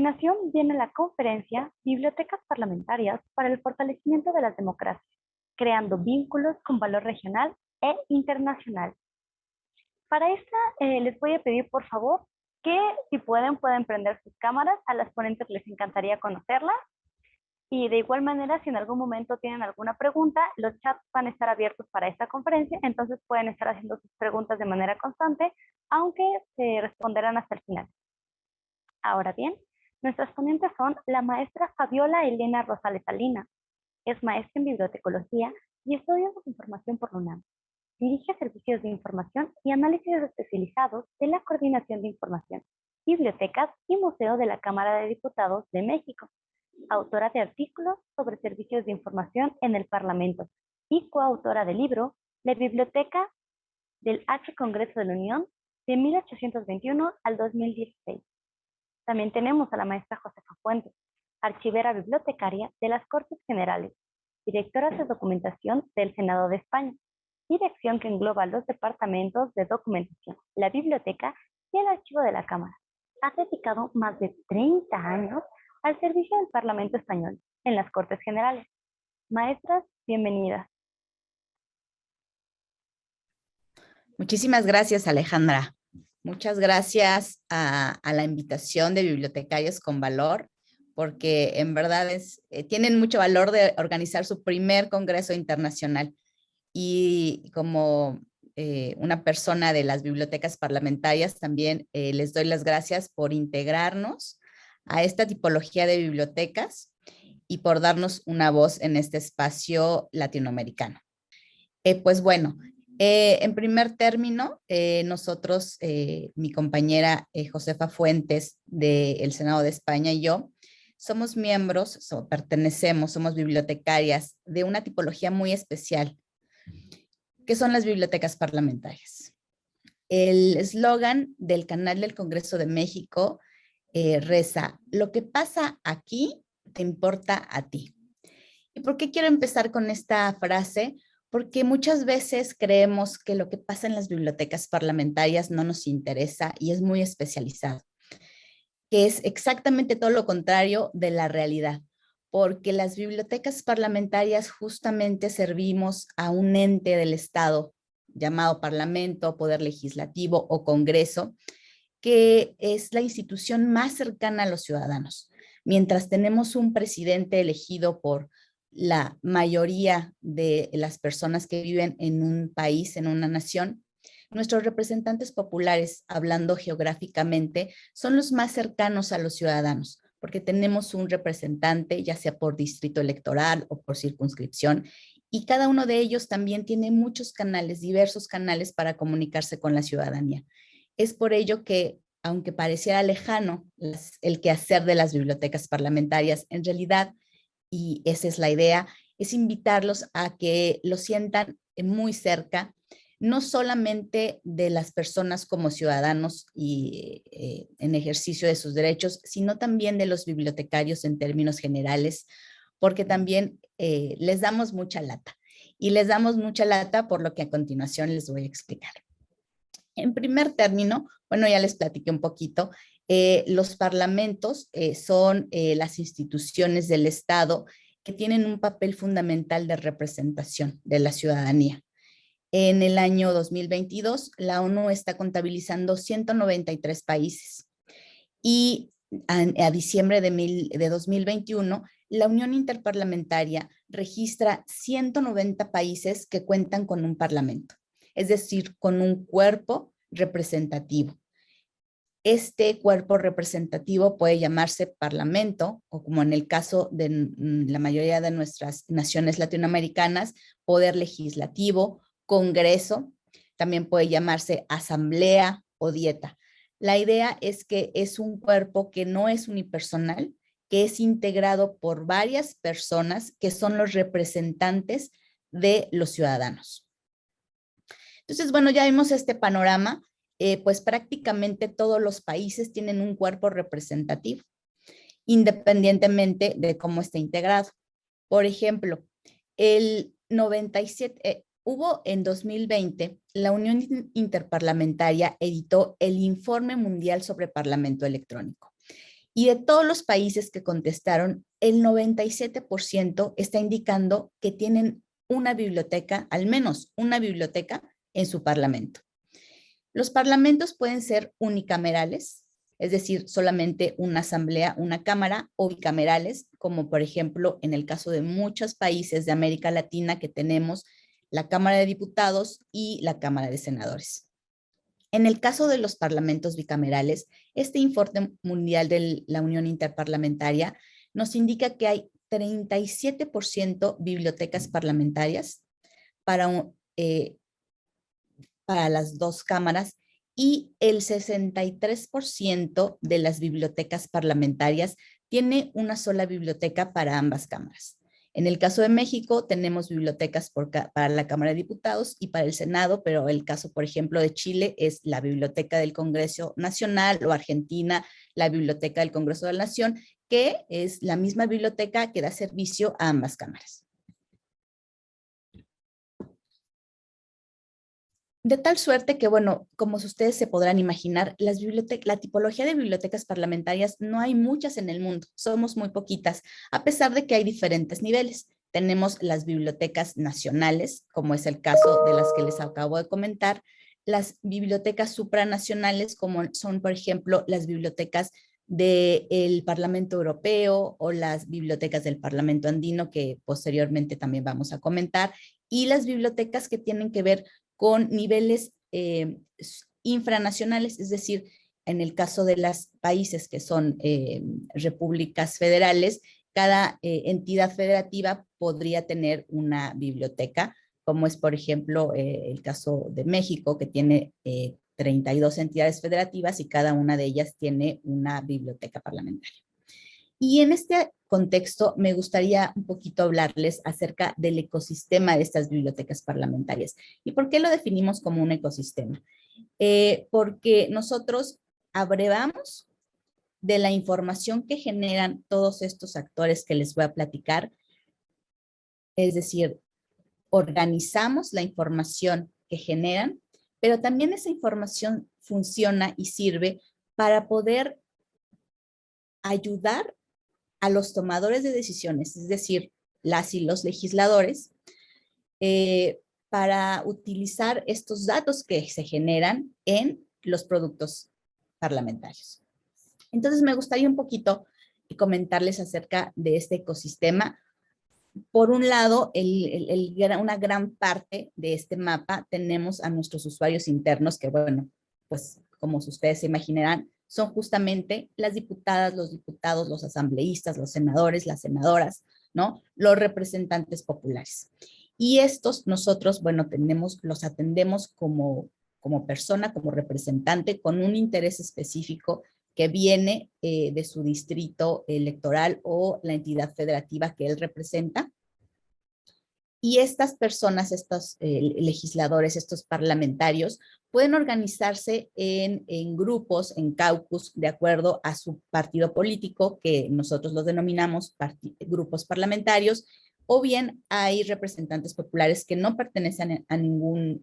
continuación viene la conferencia Bibliotecas Parlamentarias para el Fortalecimiento de las Democracias, creando vínculos con valor regional e internacional. Para esta les voy a pedir por favor que si pueden prender sus cámaras. A las ponentes les encantaría conocerlas. Y de igual manera, si en algún momento tienen alguna pregunta, los chats van a estar abiertos para esta conferencia, entonces pueden estar haciendo sus preguntas de manera constante, aunque se responderán hasta el final. Ahora bien, nuestras ponentes son la maestra Fabiola Elena Rosales Salina. Es maestra en bibliotecología y estudios de información por la UNAM. Dirige servicios de información y análisis especializados de la Coordinación de Información, Bibliotecas y Museo de la Cámara de Diputados de México. Autora de artículos sobre servicios de información en el Parlamento y coautora del libro La Biblioteca del H. Congreso de la Unión de 1821 al 2016. También tenemos a la maestra Josefa Fuentes, archivera bibliotecaria de las Cortes Generales, directora de documentación del Senado de España, dirección que engloba los departamentos de documentación, la biblioteca y el archivo de la Cámara. Ha dedicado más de 30 años al servicio del Parlamento Español en las Cortes Generales. Maestras, bienvenidas. Muchísimas gracias, Alejandra. Muchas gracias a la invitación de Bibliotecarios con Valor, porque en verdad tienen mucho valor de organizar su primer congreso internacional. Y como una persona de las bibliotecas parlamentarias, también les doy las gracias por integrarnos a esta tipología de bibliotecas y por darnos una voz en este espacio latinoamericano. Pues bueno, en primer término, nosotros, mi compañera Josefa Fuentes del Senado de España y yo, somos miembros, somos bibliotecarias de una tipología muy especial, que son las bibliotecas parlamentarias. El eslogan del canal del Congreso de México reza: lo que pasa aquí te importa a ti. ¿Y por qué quiero empezar con esta frase? Porque muchas veces creemos que lo que pasa en las bibliotecas parlamentarias no nos interesa y es muy especializado, que es exactamente todo lo contrario de la realidad, porque las bibliotecas parlamentarias justamente servimos a un ente del Estado llamado Parlamento, Poder Legislativo o Congreso, que es la institución más cercana a los ciudadanos. Mientras tenemos un presidente elegido por la mayoría de las personas que viven en un país, en una nación, nuestros representantes populares, hablando geográficamente, son los más cercanos a los ciudadanos, porque tenemos un representante, ya sea por distrito electoral o por circunscripción, y cada uno de ellos también tiene muchos canales, diversos canales para comunicarse con la ciudadanía. Es por ello que, aunque pareciera lejano el quehacer de las bibliotecas parlamentarias, en realidad, y esa es la idea, es invitarlos a que lo sientan muy cerca, no solamente de las personas como ciudadanos y en ejercicio de sus derechos, sino también de los bibliotecarios en términos generales, porque también les damos mucha lata. Y les damos mucha lata por lo que a continuación les voy a explicar. En primer término, bueno, ya les platiqué un poquito, los parlamentos son las instituciones del Estado que tienen un papel fundamental de representación de la ciudadanía. En el año 2022, la ONU está contabilizando 193 países y a diciembre de 2021, la Unión Interparlamentaria registra 190 países que cuentan con un parlamento, es decir, con un cuerpo representativo. Este cuerpo representativo puede llamarse parlamento, o como en el caso de la mayoría de nuestras naciones latinoamericanas, poder legislativo, congreso, también puede llamarse asamblea o dieta. La idea es que es un cuerpo que no es unipersonal, que es integrado por varias personas que son los representantes de los ciudadanos. Entonces, bueno, ya vimos este panorama. Pues prácticamente todos los países tienen un cuerpo representativo, independientemente de cómo esté integrado. Por ejemplo, el 97, hubo en 2020, la Unión Interparlamentaria editó el Informe Mundial sobre Parlamento Electrónico. Y de todos los países que contestaron, el 97% está indicando que tienen una biblioteca, al menos una biblioteca en su parlamento. Los parlamentos pueden ser unicamerales, es decir, solamente una asamblea, una cámara, o bicamerales, como por ejemplo en el caso de muchos países de América Latina que tenemos la Cámara de Diputados y la Cámara de Senadores. En el caso de los parlamentos bicamerales, este informe mundial de la Unión Interparlamentaria nos indica que hay 37% bibliotecas parlamentarias para, para las dos cámaras y el 63% de las bibliotecas parlamentarias tiene una sola biblioteca para ambas cámaras. En el caso de México tenemos bibliotecas para la Cámara de Diputados y para el Senado, pero el caso, por ejemplo, de Chile es la Biblioteca del Congreso Nacional, o Argentina, la Biblioteca del Congreso de la Nación, que es la misma biblioteca que da servicio a ambas cámaras. De tal suerte que, bueno, como ustedes se podrán imaginar, la tipología de bibliotecas parlamentarias no hay muchas en el mundo, somos muy poquitas, a pesar de que hay diferentes niveles. Tenemos las bibliotecas nacionales, como es el caso de las que les acabo de comentar, las bibliotecas supranacionales, como son, por ejemplo, las bibliotecas del Parlamento Europeo o las bibliotecas del Parlamento Andino, que posteriormente también vamos a comentar, y las bibliotecas que tienen que ver con niveles infranacionales, es decir, en el caso de los países que son repúblicas federales, cada entidad federativa podría tener una biblioteca, como es, por ejemplo, el caso de México, que tiene 32 entidades federativas y cada una de ellas tiene una biblioteca parlamentaria. Y en este contexto me gustaría un poquito hablarles acerca del ecosistema de estas bibliotecas parlamentarias. ¿Y por qué lo definimos como un ecosistema? Porque nosotros abrevamos de la información que generan todos estos actores que les voy a platicar, es decir, organizamos la información que generan, pero también esa información funciona y sirve para poder ayudar a los tomadores de decisiones, es decir, las y los legisladores, para utilizar estos datos que se generan en los productos parlamentarios. Entonces, me gustaría un poquito comentarles acerca de este ecosistema. Por un lado, una gran parte de este mapa tenemos a nuestros usuarios internos que, bueno, pues como ustedes se imaginarán, son justamente las diputadas, los diputados, los asambleístas, los senadores, las senadoras, ¿no? Los representantes populares. Y estos nosotros, bueno, los atendemos como persona, como representante, con un interés específico que viene de su distrito electoral o la entidad federativa que él representa. Y estas personas, estos legisladores, estos parlamentarios, pueden organizarse en grupos, en caucus, de acuerdo a su partido político, que nosotros los denominamos grupos parlamentarios, o bien hay representantes populares que no pertenecen a ningún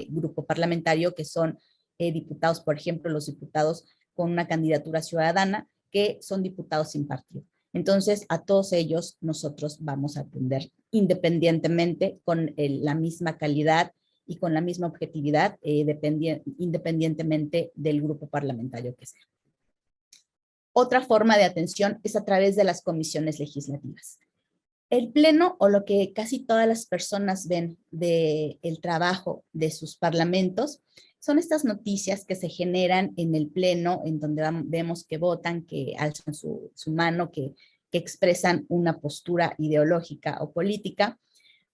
grupo parlamentario, que son diputados, por ejemplo, los diputados con una candidatura ciudadana, que son diputados sin partido. Entonces, a todos ellos nosotros vamos a atender independientemente, con la misma calidad y con la misma objetividad, independientemente del grupo parlamentario que sea. Otra forma de atención es a través de las comisiones legislativas. El pleno, o lo que casi todas las personas ven del trabajo de sus parlamentos, son estas noticias que se generan en el pleno, en donde vemos que votan, que alzan su mano, que expresan una postura ideológica o política,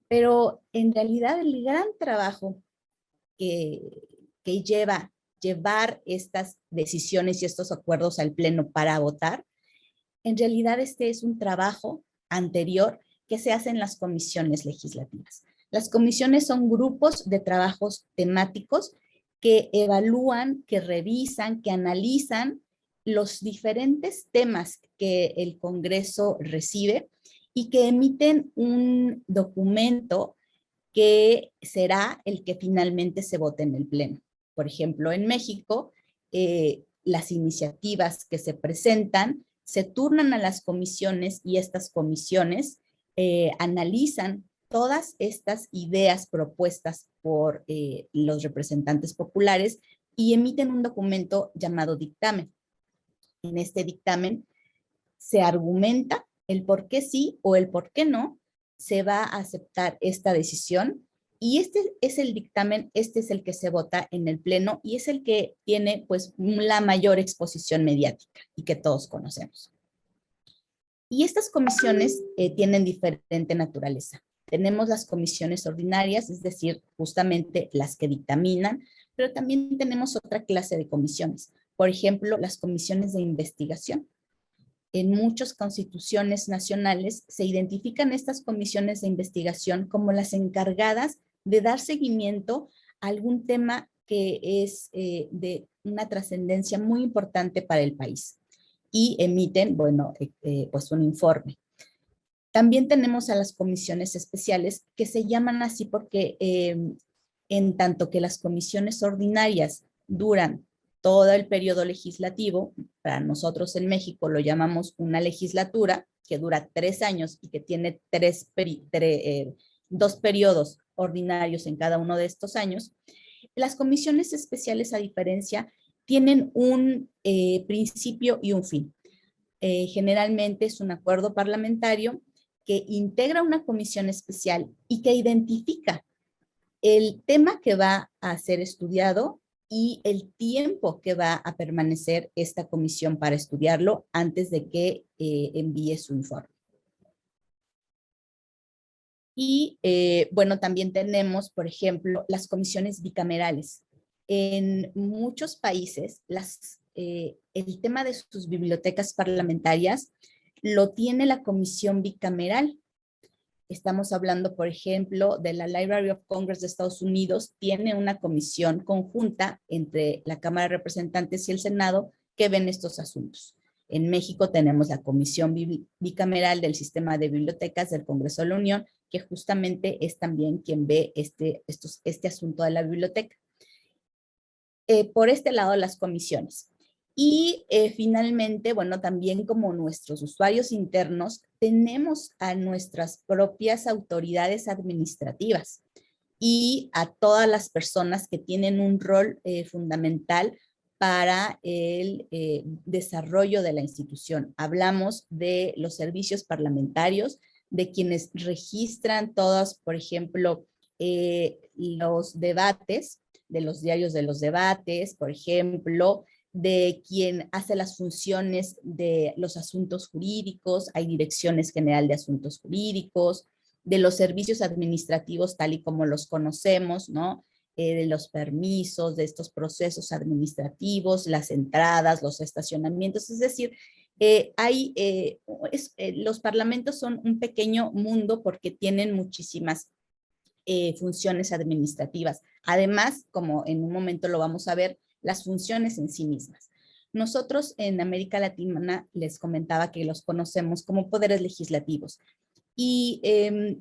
pero en realidad el gran trabajo que llevar estas decisiones y estos acuerdos al pleno para votar, en realidad este es un trabajo anterior que se hace en las comisiones legislativas. Las comisiones son grupos de trabajos temáticos que evalúan, que revisan, que analizan los diferentes temas que el Congreso recibe y que emiten un documento que será el que finalmente se vote en el Pleno. Por ejemplo, en México, las iniciativas que se presentan se turnan a las comisiones y estas comisiones analizan todas estas ideas propuestas por los representantes populares y emiten un documento llamado dictamen. En este dictamen se argumenta el por qué sí o el por qué no se va a aceptar esta decisión, y este es el dictamen, este es el que se vota en el pleno y es el que tiene pues la mayor exposición mediática y que todos conocemos. Y estas comisiones tienen diferente naturaleza. Tenemos las comisiones ordinarias, es decir, justamente las que dictaminan, pero también tenemos otra clase de comisiones. Por ejemplo, las comisiones de investigación. En muchas constituciones nacionales se identifican estas comisiones de investigación como las encargadas de dar seguimiento a algún tema que es de una trascendencia muy importante para el país y emiten, bueno, pues un informe. También tenemos a las comisiones especiales que se llaman así porque en tanto que las comisiones ordinarias duran todo el periodo legislativo, para nosotros en México lo llamamos una legislatura que dura 3 años y que tiene 2 periodos ordinarios en cada uno de estos años. Las comisiones especiales, a diferencia, tienen un principio y un fin. Generalmente es un acuerdo parlamentario que integra una comisión especial y que identifica el tema que va a ser estudiado y el tiempo que va a permanecer esta comisión para estudiarlo antes de que envíe su informe. Y bueno, también tenemos, por ejemplo, las comisiones bicamerales. En muchos países, el tema de sus bibliotecas parlamentarias lo tiene la comisión bicameral. Estamos hablando, por ejemplo, de la Library of Congress de Estados Unidos, tiene una comisión conjunta entre la Cámara de Representantes y el Senado que ven estos asuntos. En México tenemos la Comisión Bicameral del Sistema de Bibliotecas del Congreso de la Unión, que justamente es también quien ve este asunto de la biblioteca. Por este lado, las comisiones. Y finalmente, bueno, también como nuestros usuarios internos, tenemos a nuestras propias autoridades administrativas y a todas las personas que tienen un rol fundamental para el desarrollo de la institución. Hablamos de los servicios parlamentarios, de quienes registran todos, por ejemplo, los debates, de los diarios de los debates, por ejemplo, de quien hace las funciones de los asuntos jurídicos, hay direcciones general de asuntos jurídicos, de los servicios administrativos tal y como los conocemos, ¿no? De los permisos, de estos procesos administrativos, las entradas, los estacionamientos, es decir, los parlamentos son un pequeño mundo porque tienen muchísimas funciones administrativas. Además, como en un momento lo vamos a ver, las funciones en sí mismas. Nosotros en América Latina les comentaba que los conocemos como poderes legislativos. Y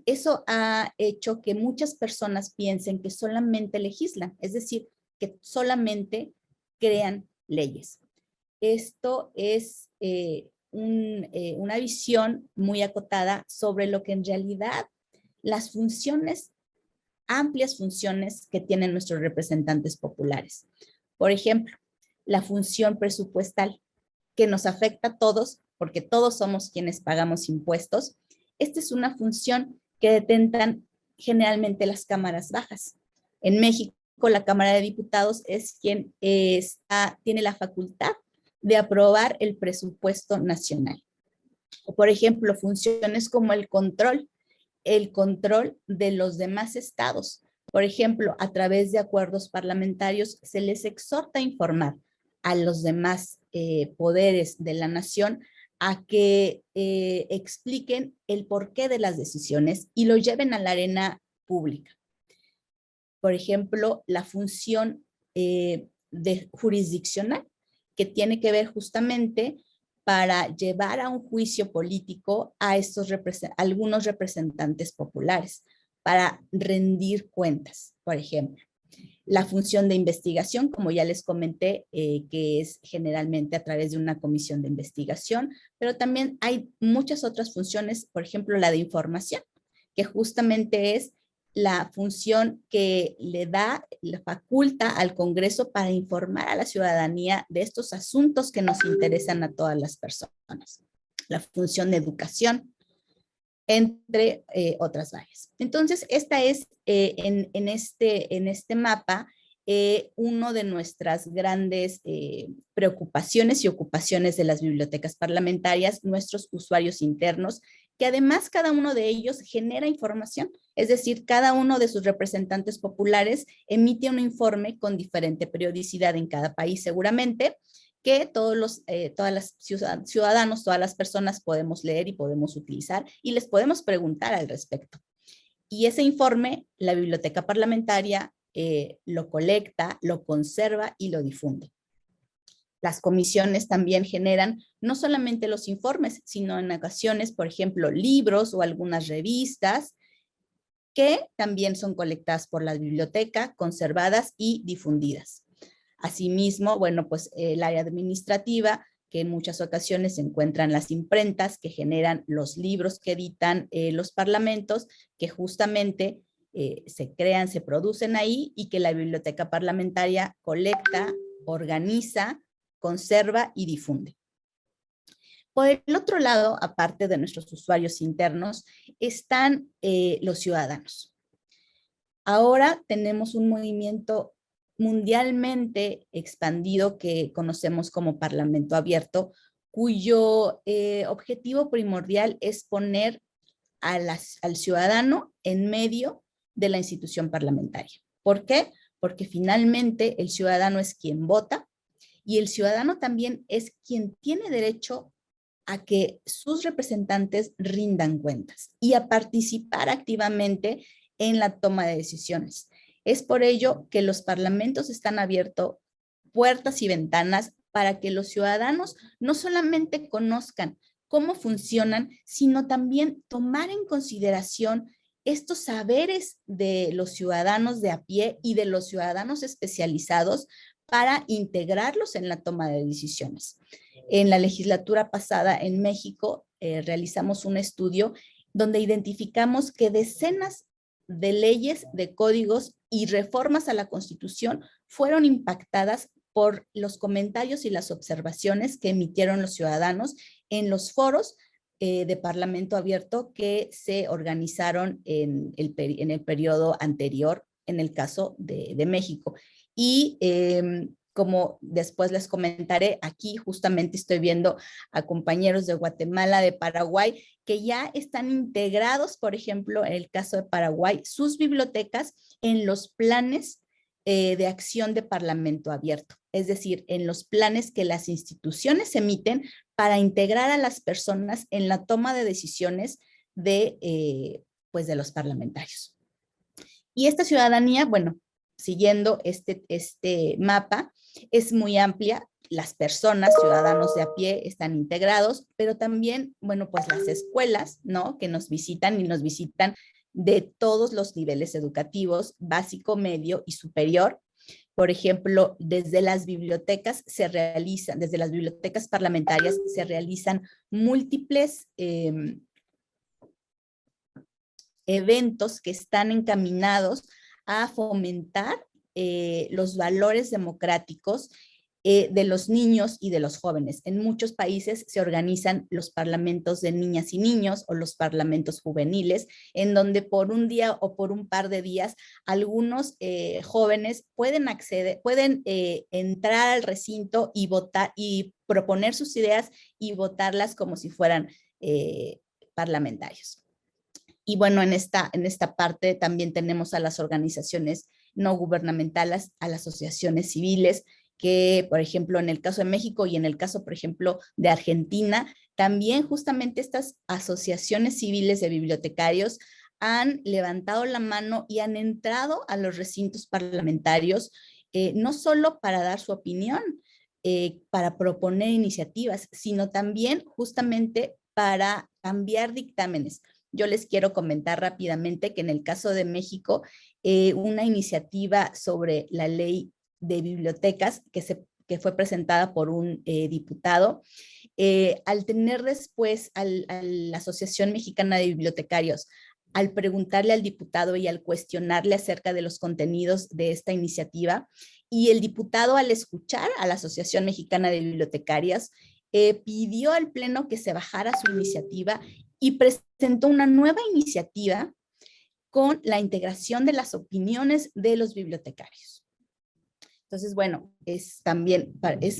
eso ha hecho que muchas personas piensen que solamente legislan, es decir, que solamente crean leyes. Esto es una visión muy acotada sobre lo que en realidad las funciones, amplias funciones que tienen nuestros representantes populares. Por ejemplo, la función presupuestal, que nos afecta a todos, porque todos somos quienes pagamos impuestos. Esta es una función que detentan generalmente las cámaras bajas. En México, la Cámara de Diputados es quien tiene la facultad de aprobar el presupuesto nacional. O, por ejemplo, funciones como el control de los demás estados. Por ejemplo, a través de acuerdos parlamentarios se les exhorta a informar a los demás poderes de la nación a que expliquen el porqué de las decisiones y lo lleven a la arena pública. Por ejemplo, la función jurisdiccional, que tiene que ver justamente para llevar a un juicio político a algunos representantes populares, para rendir cuentas, por ejemplo. La función de investigación, como ya les comenté, que es generalmente a través de una comisión de investigación, pero también hay muchas otras funciones, por ejemplo, la de información, que justamente es la función que le faculta al Congreso para informar a la ciudadanía de estos asuntos que nos interesan a todas las personas. La función de educación, entre otras varias. Entonces, esta es en este mapa uno de nuestras grandes preocupaciones y ocupaciones de las bibliotecas parlamentarias, nuestros usuarios internos, que además cada uno de ellos genera información, es decir, cada uno de sus representantes populares emite un informe con diferente periodicidad en cada país seguramente, que todas las ciudadanos, todas las personas podemos leer y podemos utilizar y les podemos preguntar al respecto. Y ese informe, la biblioteca parlamentaria lo colecta, lo conserva y lo difunde. Las comisiones también generan no solamente los informes, sino en ocasiones, por ejemplo, libros o algunas revistas que también son colectadas por la biblioteca, conservadas y difundidas. Asimismo, bueno, pues el área administrativa, que en muchas ocasiones se encuentran las imprentas que generan los libros que editan los parlamentos, que justamente se crean, se producen ahí y que la biblioteca parlamentaria colecta, organiza, conserva y difunde. Por el otro lado, aparte de nuestros usuarios internos, están los ciudadanos. Ahora tenemos un movimiento mundialmente expandido que conocemos como Parlamento Abierto, cuyo objetivo primordial es poner al ciudadano en medio de la institución parlamentaria. ¿Por qué? Porque finalmente el ciudadano es quien vota y el ciudadano también es quien tiene derecho a que sus representantes rindan cuentas y a participar activamente en la toma de decisiones. Es por ello que los parlamentos están abiertos puertas y ventanas para que los ciudadanos no solamente conozcan cómo funcionan, sino también tomar en consideración estos saberes de los ciudadanos de a pie y de los ciudadanos especializados para integrarlos en la toma de decisiones. En la legislatura pasada en México realizamos un estudio donde identificamos que decenas de leyes, de códigos y reformas a la Constitución fueron impactadas por los comentarios y las observaciones que emitieron los ciudadanos en los foros de Parlamento Abierto que se organizaron en el periodo anterior, en el caso de México. Y como después les comentaré, aquí justamente estoy viendo a compañeros de Guatemala, de Paraguay, que ya están integrados, por ejemplo, en el caso de Paraguay, sus bibliotecas en los planes de acción de Parlamento Abierto, es decir, en los planes que las instituciones emiten para integrar a las personas en la toma de decisiones pues de los parlamentarios. Y esta ciudadanía, bueno, siguiendo este mapa, es muy amplia. Las personas, ciudadanos de a pie, están integrados, pero también, bueno, pues las escuelas, ¿no? Que nos visitan y nos visitan de todos los niveles educativos, básico, medio y superior. Por ejemplo, desde las bibliotecas desde las bibliotecas parlamentarias se realizan múltiples eventos que están encaminados a fomentar los valores democráticos de los niños y de los jóvenes. En muchos países se organizan los parlamentos de niñas y niños o los parlamentos juveniles, en donde por un día o por un par de días algunos jóvenes pueden entrar al recinto y votar y proponer sus ideas y votarlas como si fueran parlamentarios. Y bueno, en esta parte también tenemos a las organizaciones no gubernamentales, a las asociaciones civiles, que por ejemplo en el caso de México y en el caso por ejemplo de Argentina, también justamente estas asociaciones civiles de bibliotecarios han levantado la mano y han entrado a los recintos parlamentarios, no solo para dar su opinión, para proponer iniciativas, sino también justamente para cambiar dictámenes. Yo les quiero comentar rápidamente que en el caso de México una iniciativa sobre la ley de bibliotecas que fue presentada por un diputado. Al tener después a la Asociación Mexicana de Bibliotecarios, al preguntarle al diputado y al cuestionarle acerca de los contenidos de esta iniciativa, y el diputado, al escuchar a la Asociación Mexicana de Bibliotecarias, pidió al Pleno que se bajara su iniciativa y presentó una nueva iniciativa con la integración de las opiniones de los bibliotecarios. Entonces, bueno, es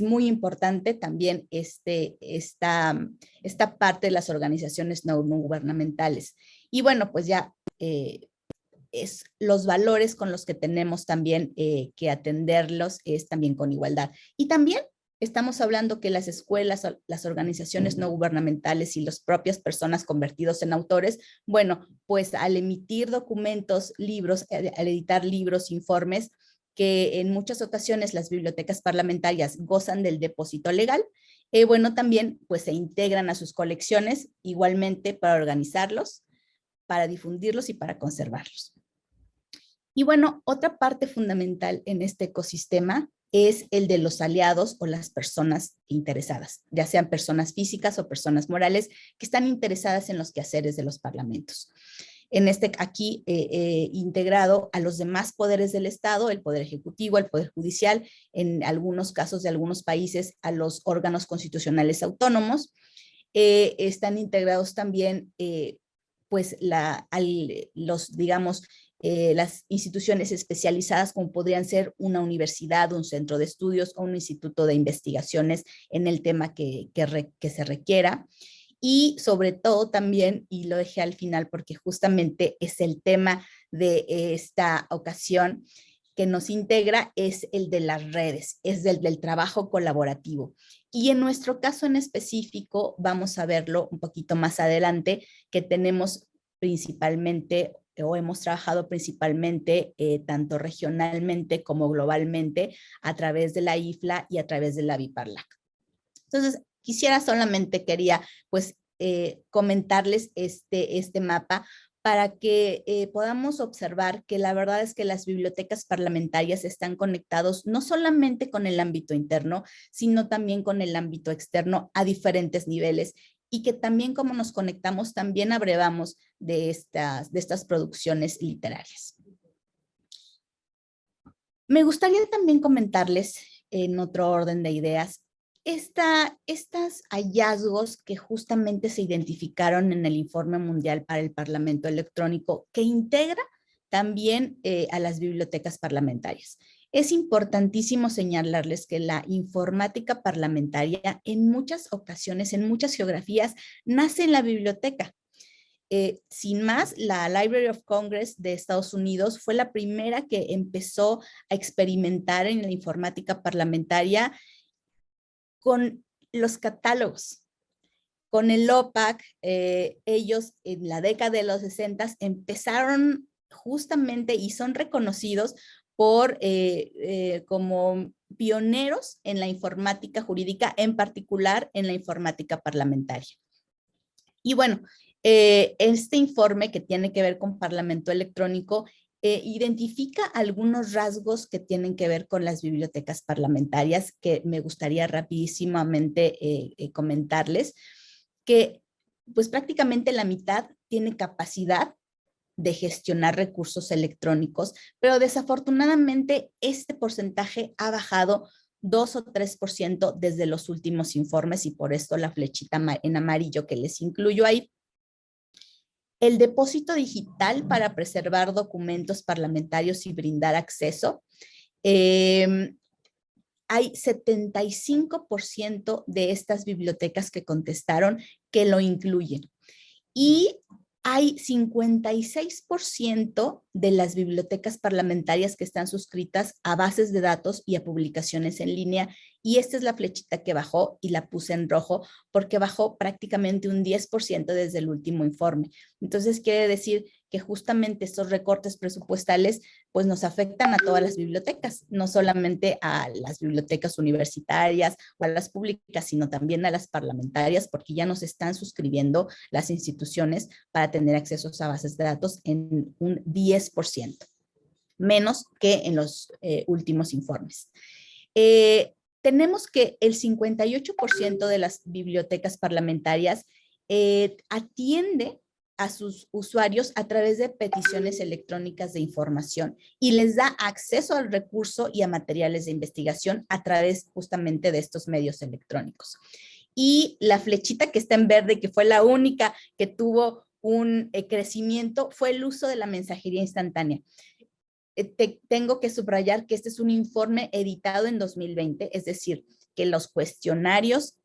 muy importante también esta parte de las organizaciones no gubernamentales. Y bueno, pues ya es los valores con los que tenemos también que atenderlos es también con igualdad. Y también estamos hablando que las escuelas, las organizaciones no gubernamentales y las propias personas convertidos en autores, bueno, pues al emitir documentos, libros, al editar libros, informes, que en muchas ocasiones las bibliotecas parlamentarias gozan del depósito legal, bueno, también pues se integran a sus colecciones igualmente para organizarlos, para difundirlos y para conservarlos. Y bueno, otra parte fundamental en este ecosistema es el de los aliados o las personas interesadas, ya sean personas físicas o personas morales que están interesadas en los quehaceres de los parlamentos. Aquí integrado a los demás poderes del Estado, el Poder Ejecutivo, el Poder Judicial, en algunos casos de algunos países a los órganos constitucionales autónomos. Están integrados también pues las instituciones especializadas como podrían ser una universidad, un centro de estudios o un instituto de investigaciones en el tema que se requiera. Y sobre todo también, y lo dejé al final porque justamente es el tema de esta ocasión que nos integra, es el de las redes, es del trabajo colaborativo. Y en nuestro caso en específico, vamos a verlo un poquito más adelante, que tenemos principalmente o hemos trabajado principalmente tanto regionalmente como globalmente a través de la IFLA y a través de la BIPARLAC. Entonces, quería pues comentarles este mapa para que podamos observar que la verdad es que las bibliotecas parlamentarias están conectados no solamente con el ámbito interno, sino también con el ámbito externo a diferentes niveles y que también como nos conectamos, también abrevamos de estas producciones literarias. Me gustaría también comentarles en otro orden de ideas estos hallazgos que justamente se identificaron en el Informe Mundial para el Parlamento Electrónico, que integra también a las bibliotecas parlamentarias. Es importantísimo señalarles que la informática parlamentaria en muchas ocasiones, en muchas geografías, nace en la biblioteca. Sin más, la Library of Congress de Estados Unidos fue la primera que empezó a experimentar en la informática parlamentaria con los catálogos. Con el OPAC, ellos en la década de los 60 empezaron justamente y son reconocidos como pioneros en la informática jurídica, en particular en la informática parlamentaria. Y bueno, este informe que tiene que ver con Parlamento Electrónico identifica algunos rasgos que tienen que ver con las bibliotecas parlamentarias que me gustaría rapidísimamente comentarles, que pues prácticamente la mitad tiene capacidad de gestionar recursos electrónicos, pero desafortunadamente este porcentaje ha bajado 2 o 3% desde los últimos informes y por esto la flechita en amarillo que les incluyo ahí. El depósito digital para preservar documentos parlamentarios y brindar acceso. Hay 75% de estas bibliotecas que contestaron que lo incluyen. Y hay 56% de las bibliotecas parlamentarias que están suscritas a bases de datos y a publicaciones en línea. Y esta es la flechita que bajó y la puse en rojo porque bajó prácticamente un 10% desde el último informe. Entonces quiere decir que justamente estos recortes presupuestales pues nos afectan a todas las bibliotecas, no solamente a las bibliotecas universitarias o a las públicas, sino también a las parlamentarias porque ya nos están suscribiendo las instituciones para tener acceso a bases de datos en un 10%. menos que en los últimos informes. Tenemos que el 58% de las bibliotecas parlamentarias atiende a sus usuarios a través de peticiones electrónicas de información y les da acceso al recurso y a materiales de investigación a través justamente de estos medios electrónicos. Y la flechita que está en verde, que fue la única que tuvo un crecimiento, fue el uso de la mensajería instantánea. Tengo que subrayar que este es un informe editado en 2020, es decir, que los cuestionarios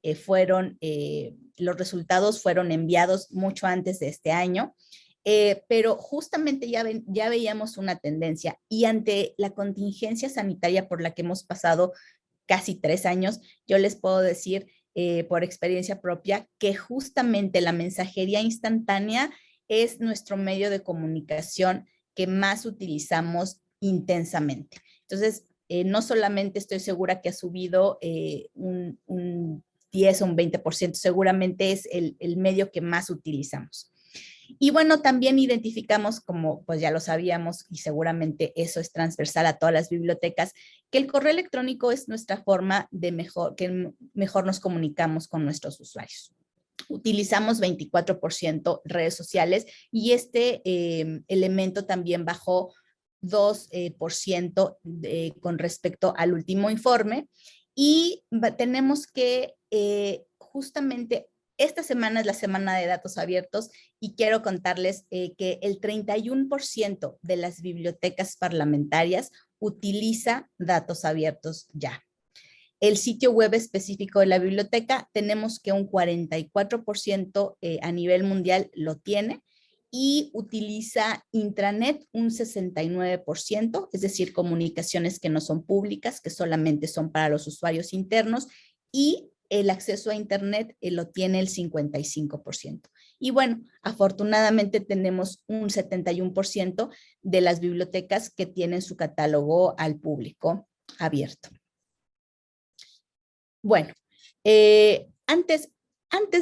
los resultados fueron enviados mucho antes de este año, pero justamente ya veíamos una tendencia y ante la contingencia sanitaria por la que hemos pasado casi 3 años, yo les puedo decir por experiencia propia que justamente la mensajería instantánea es nuestro medio de comunicación que más utilizamos intensamente. Entonces, no solamente estoy segura que ha subido un 10 o un 20%, seguramente es el medio que más utilizamos. Y bueno, también identificamos, como pues ya lo sabíamos y seguramente eso es transversal a todas las bibliotecas, que el correo electrónico es nuestra forma de que mejor nos comunicamos con nuestros usuarios. Utilizamos 24% redes sociales y este elemento también bajó 2% con respecto al último informe y tenemos que justamente esta semana es la semana de datos abiertos y quiero contarles que el 31% de las bibliotecas parlamentarias utiliza datos abiertos ya. El sitio web específico de la biblioteca, tenemos que un 44% a nivel mundial lo tiene y utiliza intranet un 69%, es decir, comunicaciones que no son públicas, que solamente son para los usuarios internos, y el acceso a internet lo tiene el 55%. Y bueno, afortunadamente tenemos un 71% de las bibliotecas que tienen su catálogo al público abierto. Bueno, antes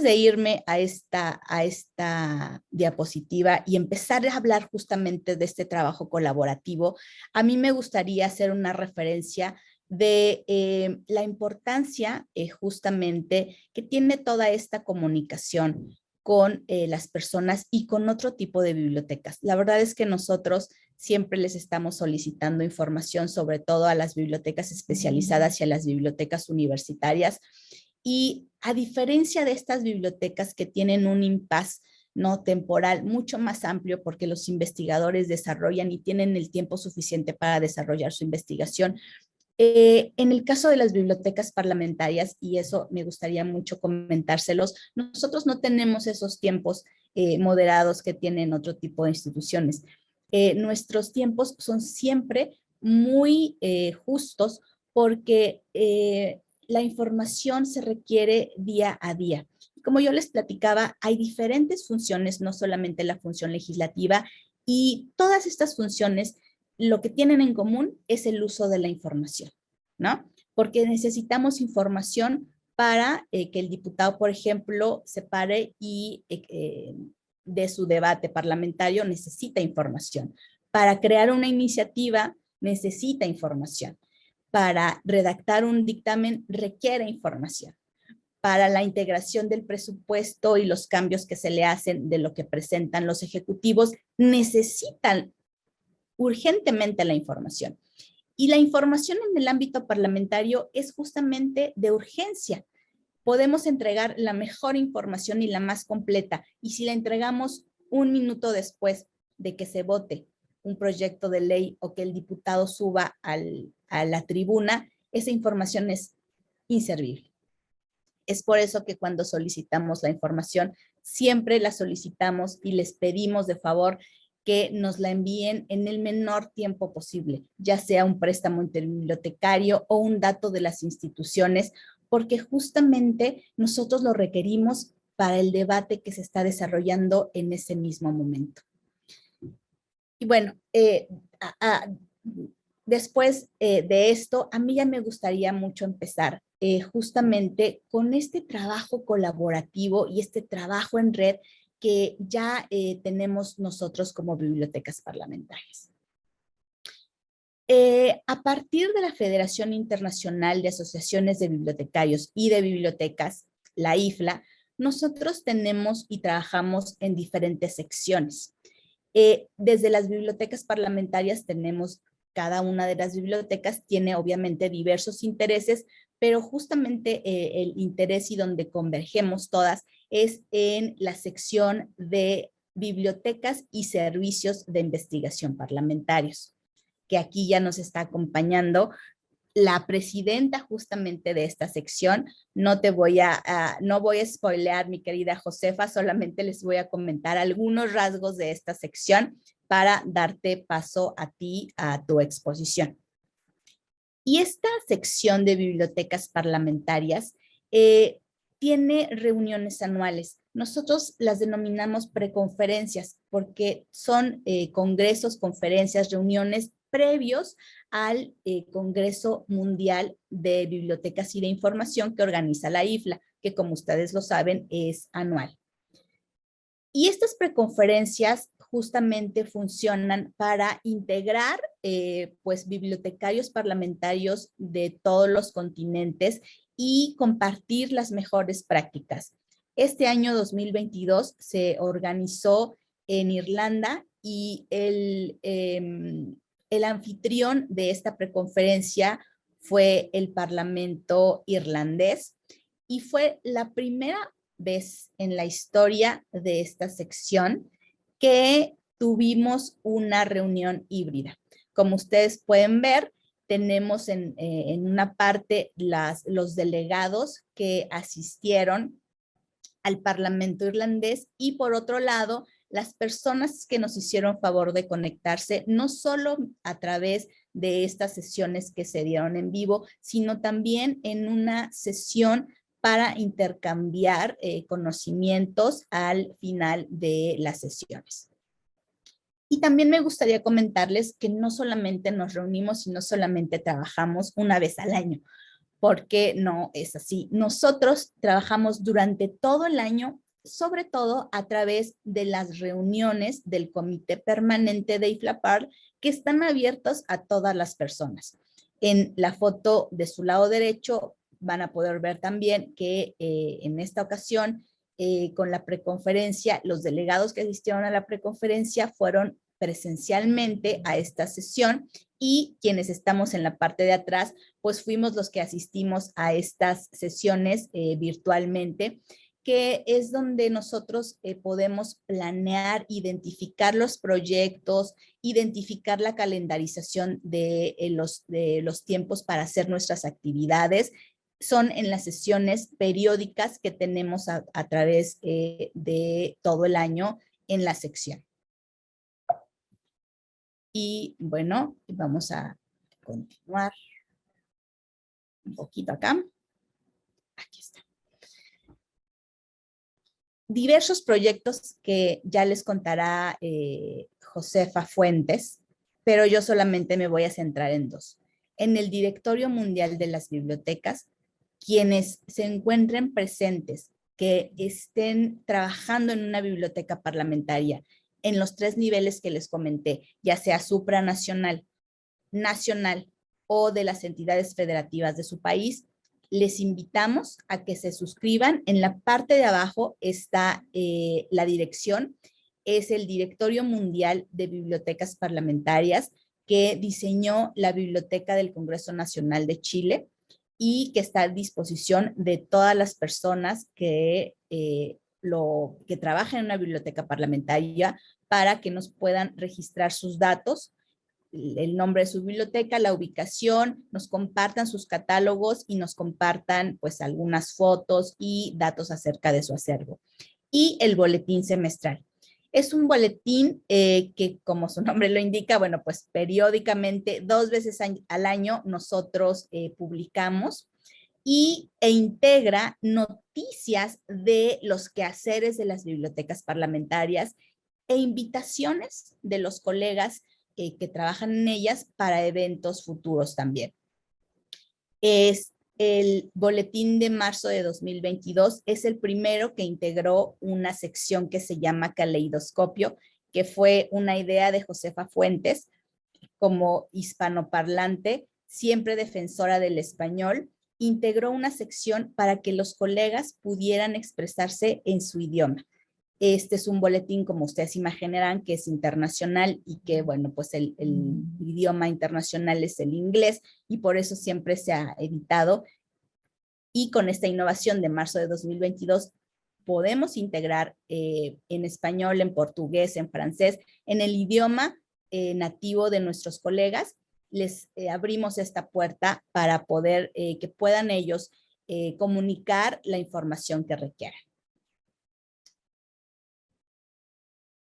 de irme a esta diapositiva y empezar a hablar justamente de este trabajo colaborativo, a mí me gustaría hacer una referencia de la importancia justamente que tiene toda esta comunicación con las personas y con otro tipo de bibliotecas. La verdad es que nosotros siempre les estamos solicitando información, sobre todo a las bibliotecas especializadas y a las bibliotecas universitarias. Y a diferencia de estas bibliotecas que tienen un impasse no temporal mucho más amplio porque los investigadores desarrollan y tienen el tiempo suficiente para desarrollar su investigación, en el caso de las bibliotecas parlamentarias, y eso me gustaría mucho comentárselos, nosotros no tenemos esos tiempos moderados que tienen otro tipo de instituciones. Nuestros tiempos son siempre muy justos porque la información se requiere día a día. Como yo les platicaba, hay diferentes funciones, no solamente la función legislativa, y todas estas funciones lo que tienen en común es el uso de la información, ¿no? Porque necesitamos información para que el diputado, por ejemplo, se pare y de su debate parlamentario necesita información. Para crear una iniciativa necesita información. Para redactar un dictamen requiere información. Para la integración del presupuesto y los cambios que se le hacen de lo que presentan los ejecutivos, necesitan urgentemente la información. Y la información en el ámbito parlamentario es justamente de urgencia. Podemos entregar la mejor información y la más completa, y si la entregamos un minuto después de que se vote un proyecto de ley o que el diputado suba a la tribuna, esa información es inservible. Es por eso que cuando solicitamos la información, siempre la solicitamos y les pedimos de favor que nos la envíen en el menor tiempo posible, ya sea un préstamo interbibliotecario o un dato de las instituciones, porque justamente nosotros lo requerimos para el debate que se está desarrollando en ese mismo momento. Y bueno, después de esto, a mí ya me gustaría mucho empezar justamente con este trabajo colaborativo y este trabajo en red que ya tenemos nosotros como bibliotecas parlamentarias. A partir de la Federación Internacional de Asociaciones de Bibliotecarios y de Bibliotecas, la IFLA, nosotros tenemos y trabajamos en diferentes secciones. Desde las bibliotecas parlamentarias tenemos, cada una de las bibliotecas tiene obviamente diversos intereses, pero justamente el interés y donde convergemos todas es en la sección de bibliotecas y servicios de investigación parlamentarios, que aquí ya nos está acompañando la presidenta justamente de esta sección. No voy a spoilear, mi querida Josefa, solamente les voy a comentar algunos rasgos de esta sección para darte paso a ti, a tu exposición. Y esta sección de bibliotecas parlamentarias tiene reuniones anuales. Nosotros las denominamos preconferencias porque son congresos, conferencias, reuniones previos al Congreso Mundial de Bibliotecas y de Información que organiza la IFLA, que como ustedes lo saben es anual. Y estas preconferencias justamente funcionan para integrar pues bibliotecarios parlamentarios de todos los continentes y compartir las mejores prácticas. Este año 2022 se organizó en Irlanda y el anfitrión de esta preconferencia fue el Parlamento irlandés y fue la primera vez en la historia de esta sección que tuvimos una reunión híbrida. Como ustedes pueden ver, tenemos en una parte los delegados que asistieron al Parlamento irlandés y por otro lado, las personas que nos hicieron favor de conectarse, no solo a través de estas sesiones que se dieron en vivo, sino también en una sesión para intercambiar conocimientos al final de las sesiones. Y también me gustaría comentarles que no solamente nos reunimos y no solamente trabajamos una vez al año, porque no es así. Nosotros trabajamos durante todo el año, sobre todo a través de las reuniones del Comité Permanente de IFLAPAR, que están abiertos a todas las personas. En la foto de su lado derecho van a poder ver también que en esta ocasión, con la preconferencia, los delegados que asistieron a la preconferencia fueron presencialmente a esta sesión y quienes estamos en la parte de atrás, pues fuimos los que asistimos a estas sesiones virtualmente, que es donde nosotros podemos planear, identificar los proyectos, identificar la calendarización de los tiempos para hacer nuestras actividades. Son en las sesiones periódicas que tenemos a través de todo el año en la sección. Y bueno, vamos a continuar un poquito acá. Aquí está. Diversos proyectos que ya les contará Josefa Fuentes, pero yo solamente me voy a centrar en dos. En el Directorio Mundial de las Bibliotecas, quienes se encuentren presentes, que estén trabajando en una biblioteca parlamentaria, en los 3 niveles que les comenté, ya sea supranacional, nacional o de las entidades federativas de su país, les invitamos a que se suscriban. En la parte de abajo está la dirección, es el Directorio Mundial de Bibliotecas Parlamentarias que diseñó la Biblioteca del Congreso Nacional de Chile y que está a disposición de todas las personas que trabajan en una biblioteca parlamentaria para que nos puedan registrar sus datos, el nombre de su biblioteca, la ubicación, nos compartan sus catálogos y nos compartan pues algunas fotos y datos acerca de su acervo. Y el boletín semestral. Es un boletín que, como su nombre lo indica, bueno, pues periódicamente, 2 veces al año nosotros publicamos e integra noticias de los quehaceres de las bibliotecas parlamentarias e invitaciones de los colegas que trabajan en ellas para eventos futuros también. Es el boletín de marzo de 2022, es el primero que integró una sección que se llama Caleidoscopio, que fue una idea de Josefa Fuentes, como hispanoparlante, siempre defensora del español, integró una sección para que los colegas pudieran expresarse en su idioma. Este es un boletín, como ustedes imaginarán, que es internacional y que, bueno, pues el idioma internacional es el inglés y por eso siempre se ha editado. Y con esta innovación de marzo de 2022 podemos integrar en español, en portugués, en francés, en el idioma nativo de nuestros colegas. Les abrimos esta puerta para poder que puedan ellos comunicar la información que requieran.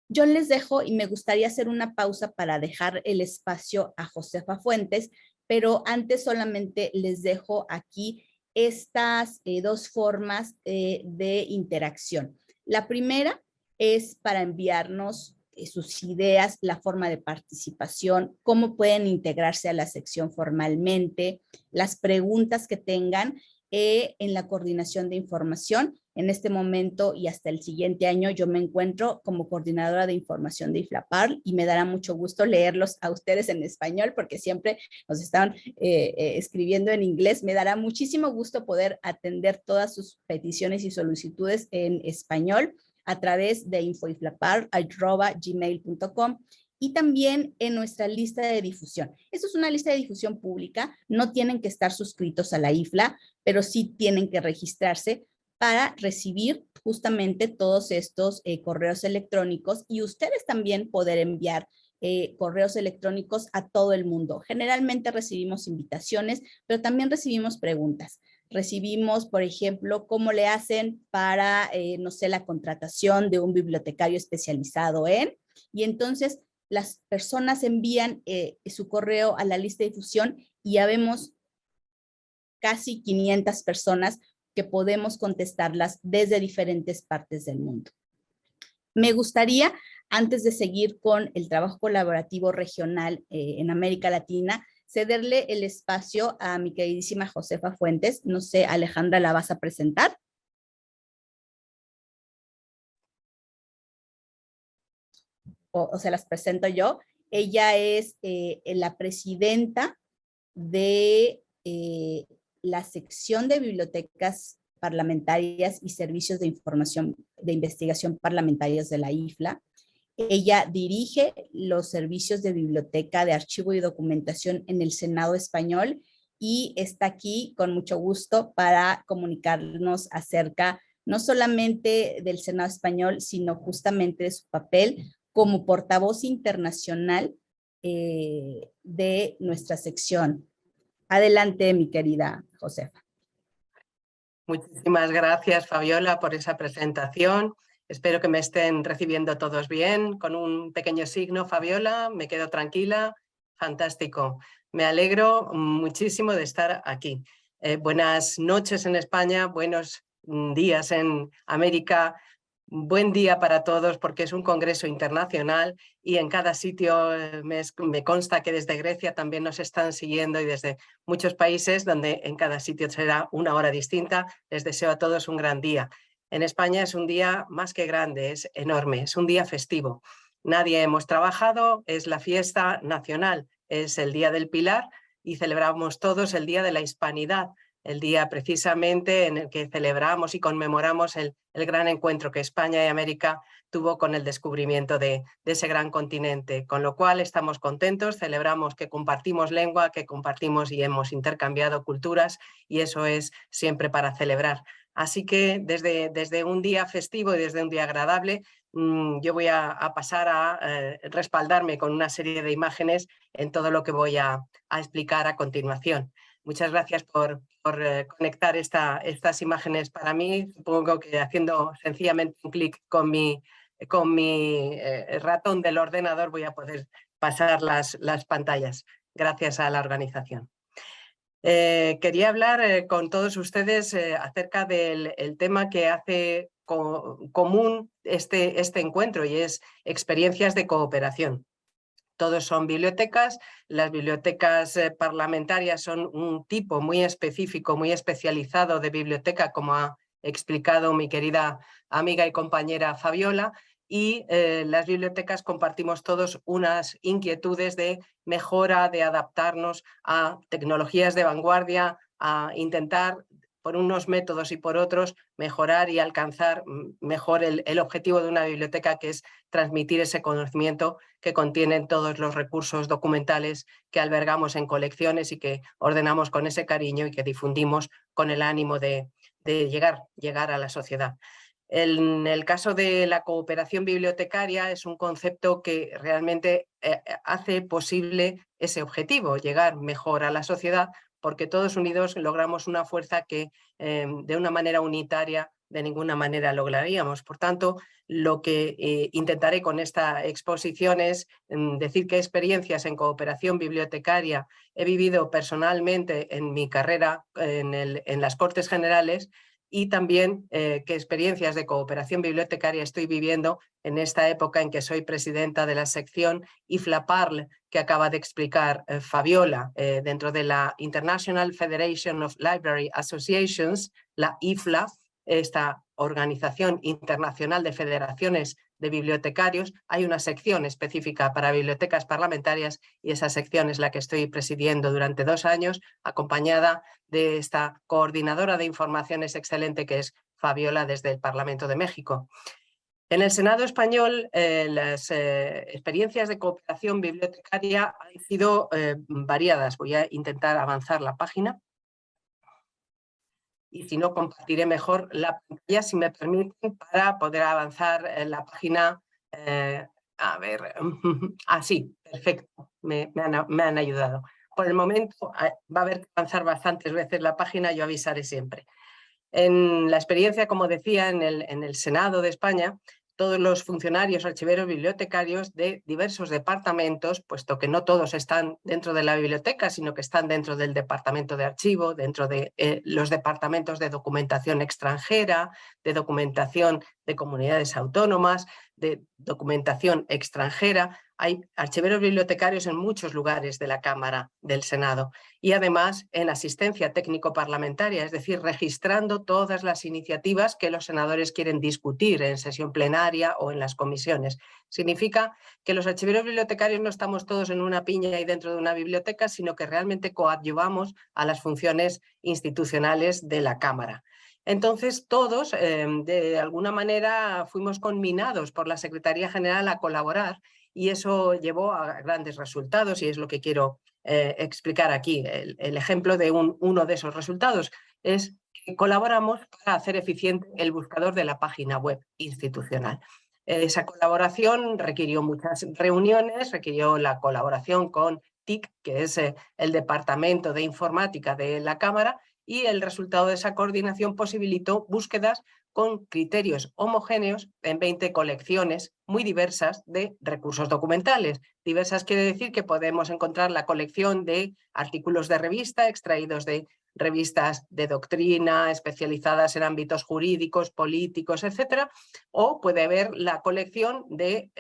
Yo les dejo y me gustaría hacer una pausa para dejar el espacio a Josefa Fuentes, pero antes solamente les dejo aquí estas dos formas de interacción. La primera es para enviarnos sus ideas, la forma de participación, cómo pueden integrarse a la sección formalmente, las preguntas que tengan en la coordinación de información. En este momento y hasta el siguiente año yo me encuentro como coordinadora de información de IFLAPARL y me dará mucho gusto leerlos a ustedes en español porque siempre nos están escribiendo en inglés. Me dará muchísimo gusto poder atender todas sus peticiones y solicitudes en español a través de infoiflapar@gmail.com y también en nuestra lista de difusión. Esto es una lista de difusión pública, no tienen que estar suscritos a la IFLA, pero sí tienen que registrarse para recibir justamente todos estos correos electrónicos y ustedes también poder enviar correos electrónicos a todo el mundo. Generalmente recibimos invitaciones, pero también recibimos preguntas. Recibimos, por ejemplo, cómo le hacen para, no sé, la contratación de un bibliotecario especializado en, y entonces las personas envían su correo a la lista de difusión y ya vemos casi 500 personas que podemos contestarlas desde diferentes partes del mundo. Me gustaría, antes de seguir con el trabajo colaborativo regional en América Latina, cederle el espacio a mi queridísima Josefa Fuentes. No sé, Alejandra, ¿la vas a presentar? O se las presento yo. Ella es la presidenta de la sección de bibliotecas parlamentarias y servicios de información de investigación parlamentarias de la IFLA. Ella dirige los servicios de biblioteca, de archivo y documentación en el Senado español y está aquí con mucho gusto para comunicarnos acerca no solamente del Senado español, sino justamente de su papel como portavoz internacional de nuestra sección. Adelante, mi querida Josefa. Muchísimas gracias, Fabiola, por esa presentación. Espero que me estén recibiendo todos bien. Con un pequeño signo, Fabiola, me quedo tranquila. Fantástico. Me alegro muchísimo de estar aquí. Buenas noches en España, buenos días en América. Buen día para todos porque es un congreso internacional y en cada sitio me consta que desde Grecia también nos están siguiendo y desde muchos países donde en cada sitio será una hora distinta. Les deseo a todos un gran día. En España es un día más que grande, es enorme, es un día festivo. Nadie hemos trabajado, es la fiesta nacional, es el Día del Pilar y celebramos todos el Día de la Hispanidad, el día precisamente en el que celebramos y conmemoramos el gran encuentro que España y América tuvo con el descubrimiento de ese gran continente, con lo cual estamos contentos, celebramos que compartimos lengua, que compartimos y hemos intercambiado culturas y eso es siempre para celebrar. Así que desde un día festivo y desde un día agradable, yo voy a pasar a respaldarme con una serie de imágenes en todo lo que voy a explicar a continuación. Muchas gracias por conectar estas imágenes para mí. Supongo que haciendo sencillamente un clic con mi ratón del ordenador voy a poder pasar las pantallas. Gracias a la organización. Quería hablar con todos ustedes acerca del tema que hace común este encuentro y es experiencias de cooperación. Todos son bibliotecas. Las bibliotecas parlamentarias son un tipo muy específico, muy especializado de biblioteca, como ha explicado mi querida amiga y compañera Fabiola, y las bibliotecas compartimos todos unas inquietudes de mejora, de adaptarnos a tecnologías de vanguardia, a intentar por unos métodos y por otros mejorar y alcanzar mejor el objetivo de una biblioteca, que es transmitir ese conocimiento que contienen todos los recursos documentales que albergamos en colecciones y que ordenamos con ese cariño y que difundimos con el ánimo de llegar a la sociedad. En el caso de la cooperación bibliotecaria es un concepto que realmente hace posible ese objetivo, llegar mejor a la sociedad, porque todos unidos logramos una fuerza que de una manera unitaria de ninguna manera lograríamos. Por tanto, lo que intentaré con esta exposición es decir qué experiencias en cooperación bibliotecaria he vivido personalmente en mi carrera en las Cortes Generales, y también qué experiencias de cooperación bibliotecaria estoy viviendo en esta época en que soy presidenta de la sección IFLA-PARL, que acaba de explicar Fabiola, dentro de la International Federation of Library Associations, la IFLA, esta organización internacional de federaciones de bibliotecarios. Hay una sección específica para bibliotecas parlamentarias y esa sección es la que estoy presidiendo durante 2 años, acompañada de esta coordinadora de informaciones excelente que es Fabiola desde el Parlamento de México. En el Senado español, las experiencias de cooperación bibliotecaria han sido variadas. Voy a intentar avanzar la página. Y si no, compartiré mejor la pantalla, si me permiten, para poder avanzar en la página. A ver, sí, perfecto, me han ayudado. Por el momento va a haber que avanzar bastantes veces la página, yo avisaré siempre. En la experiencia, como decía, en el Senado de España, todos los funcionarios, archiveros, bibliotecarios de diversos departamentos, puesto que no todos están dentro de la biblioteca, sino que están dentro del departamento de archivo, dentro de los departamentos de documentación extranjera, de documentación de comunidades autónomas, de documentación extranjera. Hay archiveros bibliotecarios en muchos lugares de la Cámara del Senado y además en asistencia técnico-parlamentaria, es decir, registrando todas las iniciativas que los senadores quieren discutir en sesión plenaria o en las comisiones. Significa que los archiveros bibliotecarios no estamos todos en una piña y dentro de una biblioteca, sino que realmente coadyuvamos a las funciones institucionales de la Cámara. Entonces todos, de alguna manera, fuimos conminados por la Secretaría General a colaborar y eso llevó a grandes resultados y es lo que quiero explicar aquí. El ejemplo de uno de esos resultados es que colaboramos para hacer eficiente el buscador de la página web institucional. Esa colaboración requirió muchas reuniones, requirió la colaboración con TIC, que es el Departamento de Informática de la Cámara, y el resultado de esa coordinación posibilitó búsquedas con criterios homogéneos en 20 colecciones muy diversas de recursos documentales. Diversas quiere decir que podemos encontrar la colección de artículos de revista extraídos de revistas de doctrina especializadas en ámbitos jurídicos, políticos, etcétera, o puede haber la colección de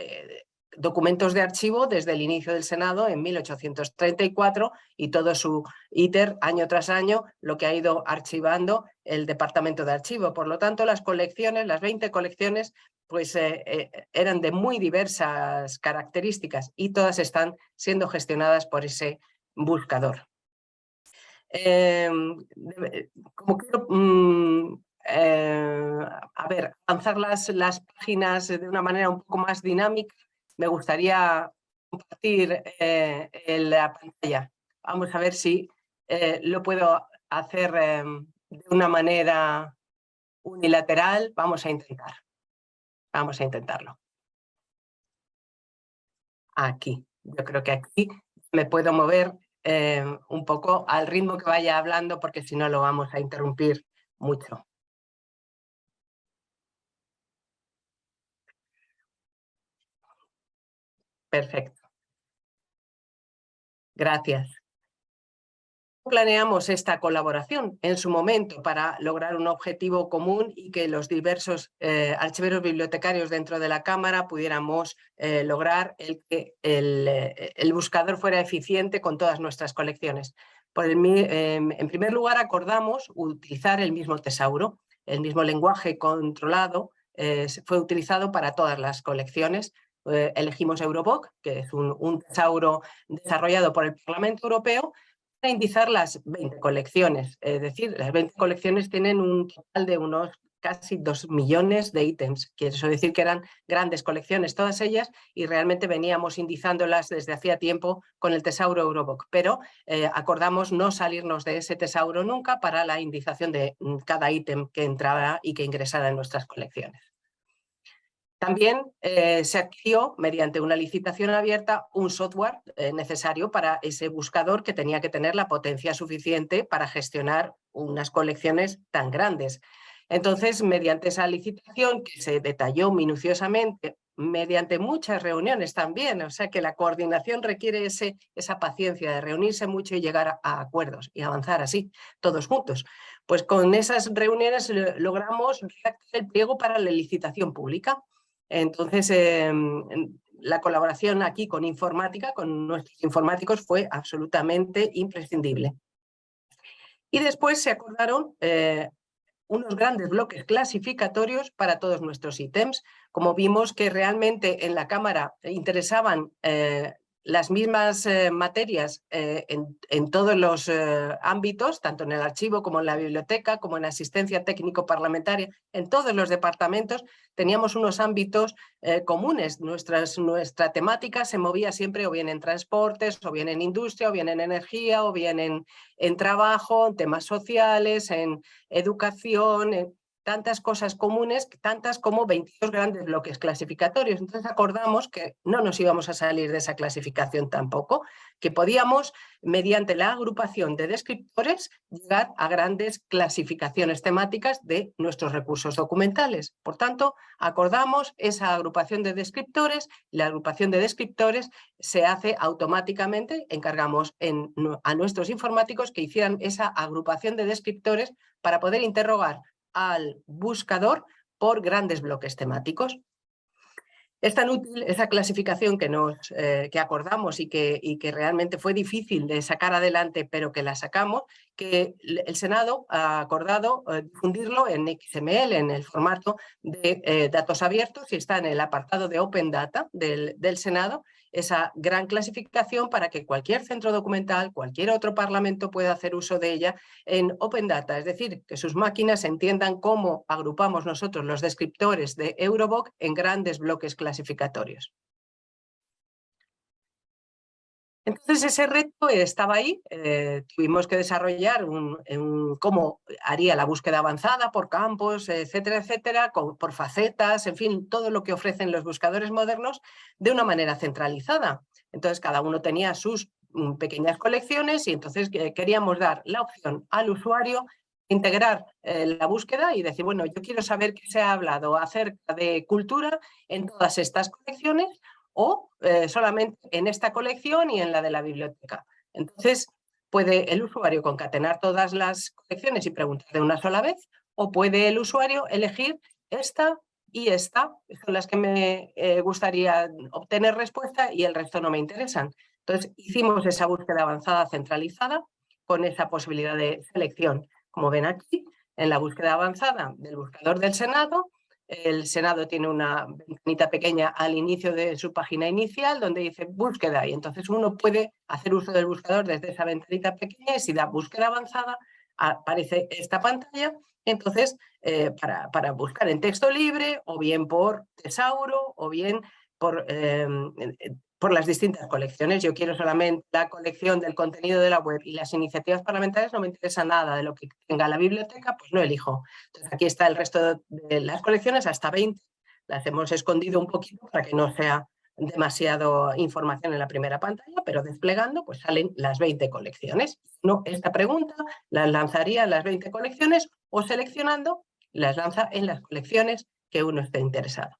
documentos de archivo desde el inicio del Senado en 1834 y todo su íter año tras año, lo que ha ido archivando el Departamento de Archivo. Por lo tanto, las colecciones, las 20 colecciones, pues eran de muy diversas características y todas están siendo gestionadas por ese buscador. Como quiero avanzar las páginas de una manera un poco más dinámica, me gustaría compartir la pantalla. Vamos a ver si lo puedo hacer de una manera unilateral. Vamos a intentar. Vamos a intentarlo. Aquí. Yo creo que aquí me puedo mover un poco al ritmo que vaya hablando, porque si no lo vamos a interrumpir mucho. Perfecto. Gracias. Planeamos esta colaboración en su momento para lograr un objetivo común y que los diversos archiveros bibliotecarios dentro de la Cámara pudiéramos lograr que el buscador fuera eficiente con todas nuestras colecciones. En primer lugar, acordamos utilizar el mismo tesauro, el mismo lenguaje controlado fue utilizado para todas las colecciones. Elegimos Euroboc, que es un tesauro desarrollado por el Parlamento Europeo, para indizar las 20 colecciones. Es decir, las 20 colecciones tienen un total de unos casi 2 millones de ítems. Quiere eso decir que eran grandes colecciones todas ellas y realmente veníamos indizándolas desde hacía tiempo con el tesauro Euroboc, pero acordamos no salirnos de ese tesauro nunca para la indización de cada ítem que entraba y que ingresara en nuestras colecciones. También se adquirió, mediante una licitación abierta, un software necesario para ese buscador que tenía que tener la potencia suficiente para gestionar unas colecciones tan grandes. Entonces, mediante esa licitación que se detalló minuciosamente, mediante muchas reuniones también, o sea que la coordinación requiere esa paciencia de reunirse mucho y llegar a acuerdos y avanzar así, todos juntos. Pues con esas reuniones logramos redactar el pliego para la licitación pública. Entonces, la colaboración aquí con informática, con nuestros informáticos, fue absolutamente imprescindible. Y después se acordaron unos grandes bloques clasificatorios para todos nuestros ítems. Como vimos que realmente en la Cámara interesaban las mismas materias en todos los ámbitos, tanto en el archivo como en la biblioteca, como en asistencia técnico-parlamentaria, en todos los departamentos teníamos unos ámbitos comunes. Nuestra temática se movía siempre o bien en transportes, o bien en industria, o bien en energía, o bien en trabajo, en temas sociales, en educación, en tantas cosas comunes, tantas como 22 grandes bloques clasificatorios. Entonces acordamos que no nos íbamos a salir de esa clasificación tampoco, que podíamos, mediante la agrupación de descriptores, llegar a grandes clasificaciones temáticas de nuestros recursos documentales. Por tanto, acordamos esa agrupación de descriptores. La agrupación de descriptores se hace automáticamente, encargamos a nuestros informáticos que hicieran esa agrupación de descriptores para poder interrogar al buscador por grandes bloques temáticos. Es tan útil esa clasificación que acordamos y que realmente fue difícil de sacar adelante, pero que la sacamos, que el Senado ha acordado difundirlo en XML, en el formato de datos abiertos, y está en el apartado de Open Data del Senado, esa gran clasificación para que cualquier centro documental, cualquier otro parlamento pueda hacer uso de ella en Open Data, es decir, que sus máquinas entiendan cómo agrupamos nosotros los descriptores de Euroboc en grandes bloques clasificatorios. Entonces ese reto estaba ahí, tuvimos que desarrollar cómo haría la búsqueda avanzada por campos, etcétera, etcétera, por facetas, en fin, todo lo que ofrecen los buscadores modernos de una manera centralizada. Entonces cada uno tenía sus pequeñas colecciones y entonces queríamos dar la opción al usuario de integrar la búsqueda y decir, bueno, yo quiero saber qué se ha hablado acerca de cultura en todas estas colecciones, o solamente en esta colección y en la de la biblioteca. Entonces, puede el usuario concatenar todas las colecciones y preguntar de una sola vez, o puede el usuario elegir esta y esta, son las que me gustaría obtener respuesta y el resto no me interesan. Entonces, hicimos esa búsqueda avanzada centralizada con esa posibilidad de selección. Como ven aquí, en la búsqueda avanzada del buscador del Senado, el Senado tiene una ventanita pequeña al inicio de su página inicial donde dice búsqueda, y entonces uno puede hacer uso del buscador desde esa ventanita pequeña, y si da búsqueda avanzada aparece esta pantalla. Entonces, para buscar en texto libre, o bien por tesauro, o bien por las distintas colecciones. Yo quiero solamente la colección del contenido de la web y las iniciativas parlamentarias, no me interesa nada de lo que tenga la biblioteca, pues no elijo. Entonces aquí está el resto de las colecciones, hasta 20. Las hemos escondido un poquito para que no sea demasiado información en la primera pantalla, pero desplegando pues salen las 20 colecciones. No, esta pregunta las lanzaría en las 20 colecciones, o seleccionando las lanza en las colecciones que uno esté interesado.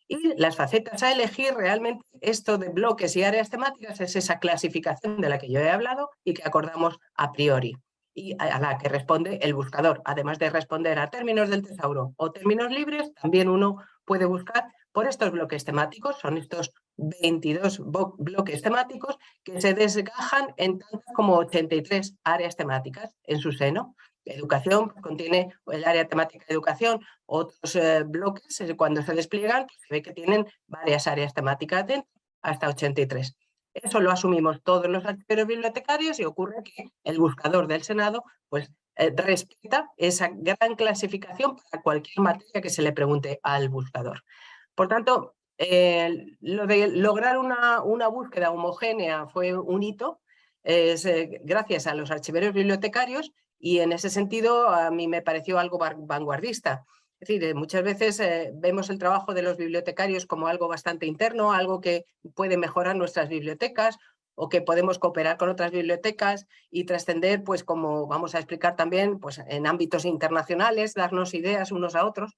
Y las facetas a elegir, realmente esto de bloques y áreas temáticas es esa clasificación de la que yo he hablado y que acordamos a priori, y a la que responde el buscador. Además de responder a términos del tesauro o términos libres, también uno puede buscar por estos bloques temáticos. Son estos 22 bloques temáticos que se desgajan en tantas como 83 áreas temáticas en su seno. Educación contiene el área temática de educación, otros bloques cuando se despliegan pues se ve que tienen varias áreas temáticas dentro, hasta 83. Eso lo asumimos todos los archiveros bibliotecarios y ocurre que el buscador del Senado pues, respeta esa gran clasificación para cualquier materia que se le pregunte al buscador. Por tanto, lo de lograr una búsqueda homogénea fue un hito, gracias a los archiveros bibliotecarios, y en ese sentido a mí me pareció algo vanguardista. Es decir, muchas veces vemos el trabajo de los bibliotecarios como algo bastante interno, algo que puede mejorar nuestras bibliotecas o que podemos cooperar con otras bibliotecas y trascender, pues como vamos a explicar también, pues en ámbitos internacionales, darnos ideas unos a otros,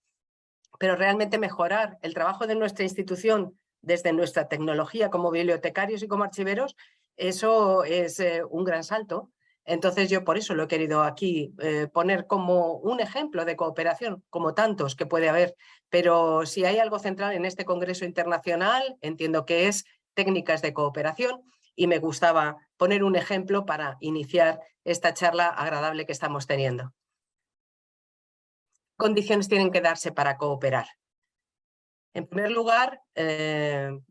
pero realmente mejorar el trabajo de nuestra institución desde nuestra tecnología como bibliotecarios y como archiveros, eso es un gran salto. Entonces yo por eso lo he querido aquí poner como un ejemplo de cooperación, como tantos que puede haber, pero si hay algo central en este Congreso Internacional, entiendo que es técnicas de cooperación y me gustaba poner un ejemplo para iniciar esta charla agradable que estamos teniendo. ¿Qué condiciones tienen que darse para cooperar? En primer lugar, en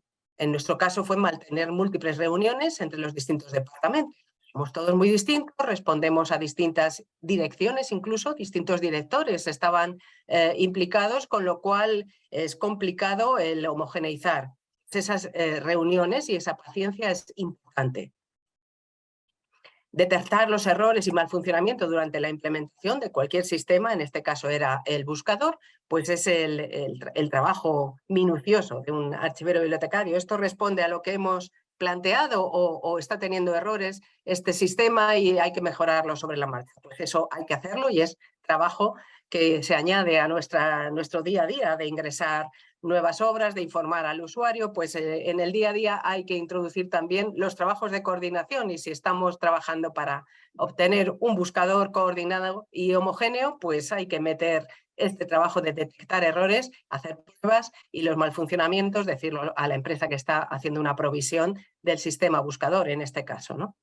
nuestro caso fue mantener múltiples reuniones entre los distintos departamentos. Somos todos muy distintos, respondemos a distintas direcciones, incluso distintos directores estaban implicados, con lo cual es complicado el homogeneizar. Esas reuniones y esa paciencia es importante. Detectar los errores y mal funcionamiento durante la implementación de cualquier sistema, en este caso era el buscador, pues es el trabajo minucioso de un archivero bibliotecario. Esto responde a lo que hemos planteado o está teniendo errores este sistema y hay que mejorarlo sobre la marcha. Pues eso hay que hacerlo y es trabajo que se añade a nuestro día a día de ingresar nuevas obras, de informar al usuario, pues en el día a día hay que introducir también los trabajos de coordinación y si estamos trabajando para obtener un buscador coordinado y homogéneo, pues hay que meter este trabajo de detectar errores, hacer pruebas y los malfuncionamientos, decirlo a la empresa que está haciendo una provisión del sistema buscador en este caso, ¿no?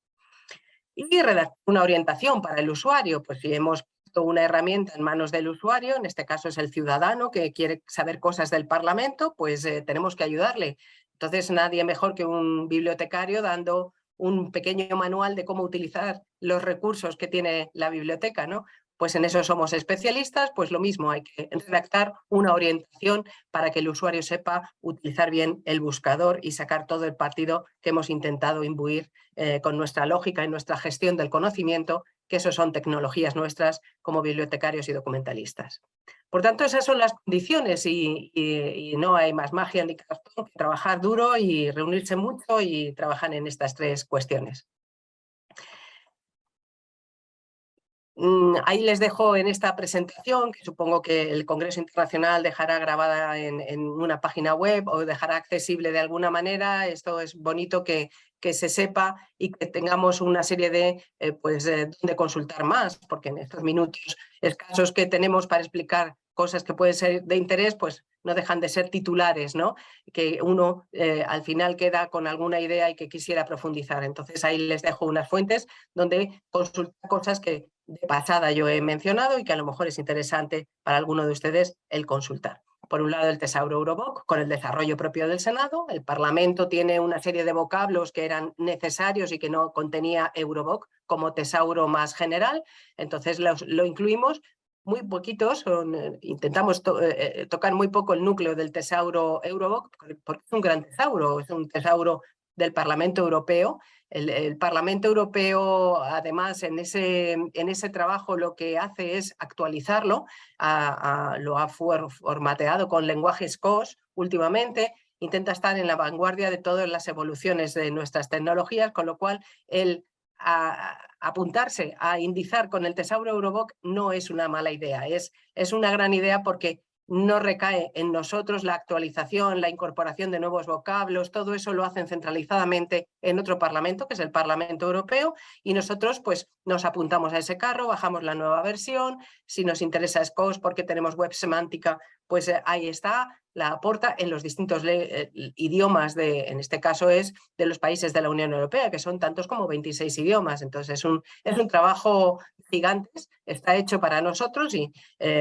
Y redactar una orientación para el usuario, pues si hemos puesto una herramienta en manos del usuario, en este caso es el ciudadano que quiere saber cosas del Parlamento, pues tenemos que ayudarle. Entonces nadie mejor que un bibliotecario dando un pequeño manual de cómo utilizar los recursos que tiene la biblioteca, ¿no? Pues en eso somos especialistas, pues lo mismo, hay que redactar una orientación para que el usuario sepa utilizar bien el buscador y sacar todo el partido que hemos intentado imbuir con nuestra lógica y nuestra gestión del conocimiento, que eso son tecnologías nuestras como bibliotecarios y documentalistas. Por tanto, esas son las condiciones y no hay más magia ni cartón que trabajar duro y reunirse mucho y trabajar en estas tres cuestiones. Ahí les dejo en esta presentación, que supongo que el Congreso Internacional dejará grabada en una página web o dejará accesible de alguna manera. Esto es bonito que se sepa y que tengamos una serie de donde consultar más, porque en estos minutos escasos que tenemos para explicar cosas que pueden ser de interés, pues no dejan de ser titulares, ¿no? Que uno al final queda con alguna idea y que quisiera profundizar. Entonces ahí les dejo unas fuentes donde consultar cosas que de pasada yo he mencionado y que a lo mejor es interesante para alguno de ustedes el consultar. Por un lado, el Tesauro Eurovoc, con el desarrollo propio del Senado. El Parlamento tiene una serie de vocablos que eran necesarios y que no contenía Eurovoc como tesauro más general. Entonces lo incluimos. Muy poquitos, intentamos tocar muy poco el núcleo del tesauro Eurovoc, porque es un gran tesauro, es un tesauro del Parlamento Europeo. El Parlamento Europeo, además, en ese trabajo lo que hace es actualizarlo, lo ha formateado con lenguajes COS últimamente, intenta estar en la vanguardia de todas las evoluciones de nuestras tecnologías, con lo cual el apuntarse a indizar con el tesauro Eurovoc no es una mala idea, es una gran idea porque no recae en nosotros la actualización, la incorporación de nuevos vocablos, todo eso lo hacen centralizadamente en otro parlamento, que es el Parlamento Europeo, y nosotros pues nos apuntamos a ese carro, bajamos la nueva versión, si nos interesa SCOS porque tenemos web semántica, pues ahí está, la aporta en los distintos idiomas, en este caso es de los países de la Unión Europea, que son tantos como 26 idiomas, entonces es un trabajo gigante, está hecho para nosotros y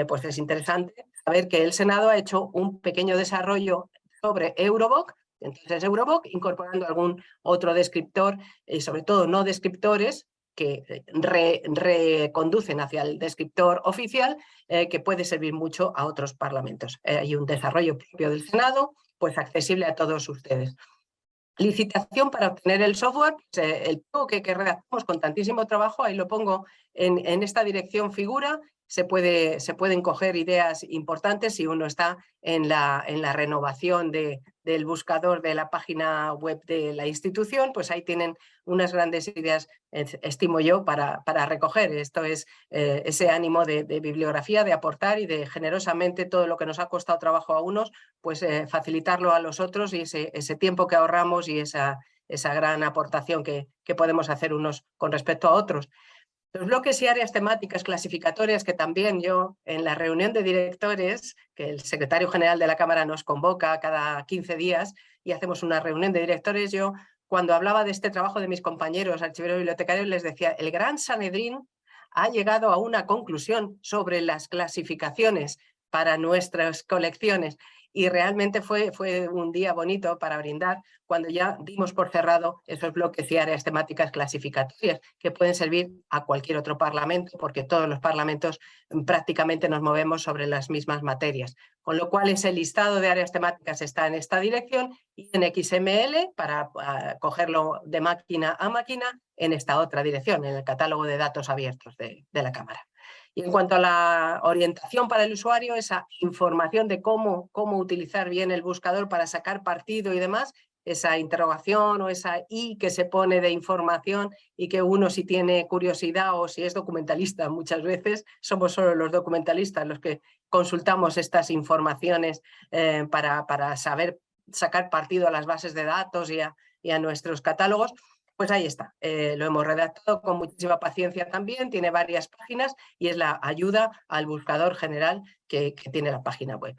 pues es interesante saber que el Senado ha hecho un pequeño desarrollo sobre Eurovoc, entonces Eurovoc incorporando algún otro descriptor y sobre todo no descriptores que reconducen hacia el descriptor oficial que puede servir mucho a otros parlamentos. Hay un desarrollo propio del Senado, pues accesible a todos ustedes. Licitación para obtener el software, pues, el pago que redactamos con tantísimo trabajo, ahí lo pongo en esta dirección figura, se pueden coger ideas importantes si uno está en la renovación del buscador de la página web de la institución, pues ahí tienen unas grandes ideas, estimo yo, para recoger. Esto es ese ánimo de bibliografía, de aportar y de generosamente todo lo que nos ha costado trabajo a unos, pues facilitarlo a los otros y ese tiempo que ahorramos y esa gran aportación que podemos hacer unos con respecto a otros. Los bloques y áreas temáticas clasificatorias que también yo en la reunión de directores, que el secretario general de la Cámara nos convoca cada 15 días y hacemos una reunión de directores, yo cuando hablaba de este trabajo de mis compañeros archiveros bibliotecarios les decía, el Gran Sanedrín ha llegado a una conclusión sobre las clasificaciones para nuestras colecciones y realmente fue un día bonito para brindar cuando ya dimos por cerrado esos bloques y áreas temáticas clasificatorias que pueden servir a cualquier otro parlamento porque todos los parlamentos prácticamente nos movemos sobre las mismas materias. Con lo cual ese listado de áreas temáticas está en esta dirección y en XML para cogerlo de máquina a máquina en esta otra dirección, en el catálogo de datos abiertos de la Cámara. Y en cuanto a la orientación para el usuario, esa información de cómo utilizar bien el buscador para sacar partido y demás, esa interrogación o esa I que se pone de información y que uno si tiene curiosidad o si es documentalista, muchas veces somos solo los documentalistas los que consultamos estas informaciones para saber sacar partido a las bases de datos y a nuestros catálogos. Pues ahí está, lo hemos redactado con muchísima paciencia también, tiene varias páginas y es la ayuda al buscador general que tiene la página web.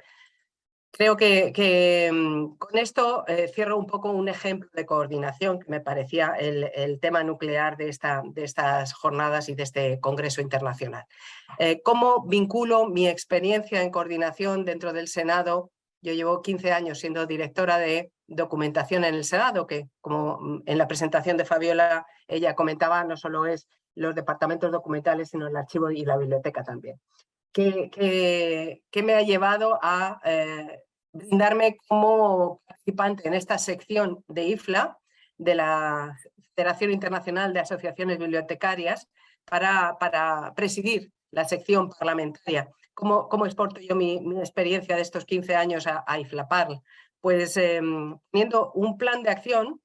Creo que con esto cierro un poco un ejemplo de coordinación que me parecía el tema nuclear de estas jornadas y de este congreso internacional. ¿Cómo vinculo mi experiencia en coordinación dentro del Senado? Yo llevo 15 años siendo directora de documentación en el Senado, que como en la presentación de Fabiola ella comentaba, no solo es los departamentos documentales, sino el archivo y la biblioteca también. Que me ha llevado a brindarme como participante en esta sección de IFLA, de la Federación Internacional de Asociaciones Bibliotecarias, para presidir la sección parlamentaria. ¿Cómo exporto yo mi experiencia de estos 15 años a IFLAPARL? Pues teniendo un plan de acción.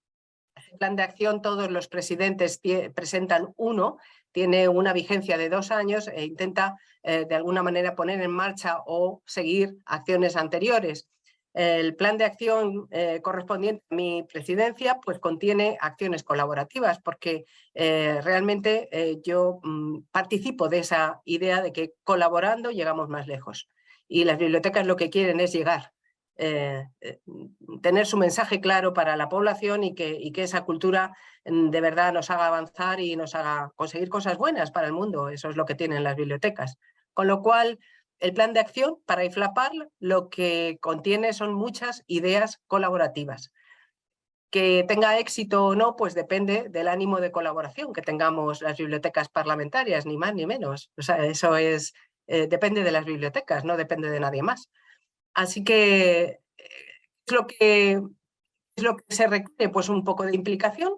Ese plan de acción todos los presidentes presentan uno, tiene una vigencia de 2 años e intenta de alguna manera poner en marcha o seguir acciones anteriores. El plan de acción correspondiente a mi presidencia pues contiene acciones colaborativas porque realmente yo participo de esa idea de que colaborando llegamos más lejos y las bibliotecas lo que quieren es llegar. Tener su mensaje claro para la población y que esa cultura de verdad nos haga avanzar y nos haga conseguir cosas buenas para el mundo. Eso es lo que tienen las bibliotecas. Con lo cual, el plan de acción para IFLAPARL lo que contiene son muchas ideas colaborativas. Que tenga éxito o no, pues depende del ánimo de colaboración que tengamos las bibliotecas parlamentarias, ni más ni menos. O sea, eso es, depende de las bibliotecas, no depende de nadie más. Así que es lo que se requiere, pues un poco de implicación,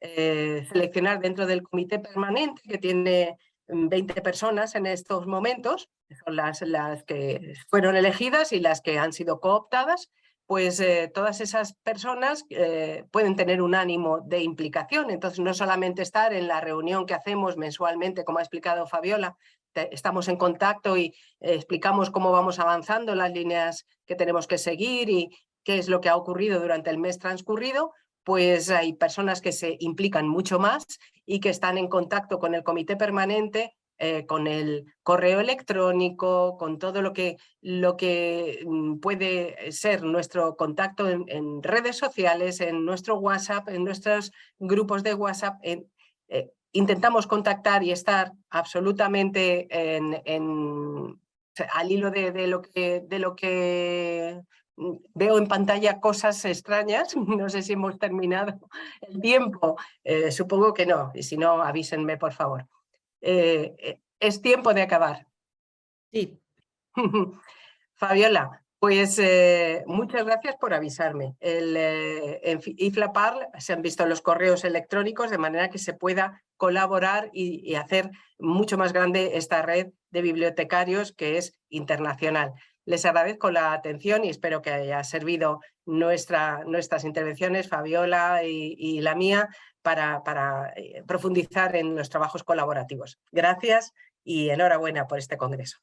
seleccionar dentro del comité permanente que tiene 20 personas en estos momentos, que son las que fueron elegidas y las que han sido cooptadas, pues todas esas personas pueden tener un ánimo de implicación. Entonces, no solamente estar en la reunión que hacemos mensualmente, como ha explicado Fabiola, estamos en contacto y explicamos cómo vamos avanzando, las líneas que tenemos que seguir y qué es lo que ha ocurrido durante el mes transcurrido, pues hay personas que se implican mucho más y que están en contacto con el comité permanente, con el correo electrónico, con todo lo que puede ser nuestro contacto en redes sociales, en nuestro WhatsApp, en nuestros grupos de WhatsApp. Intentamos contactar y estar absolutamente al hilo de lo que veo en pantalla, cosas extrañas. No sé si hemos terminado el tiempo. Supongo que no, y si no, avísenme, por favor. Es tiempo de acabar. Sí. Fabiola, pues muchas gracias por avisarme. En IFLA-Parl se han visto los correos electrónicos de manera que se pueda colaborar y hacer mucho más grande esta red de bibliotecarios que es internacional. Les agradezco la atención y espero que haya servido nuestras intervenciones, Fabiola y la mía, para profundizar en los trabajos colaborativos. Gracias y enhorabuena por este congreso.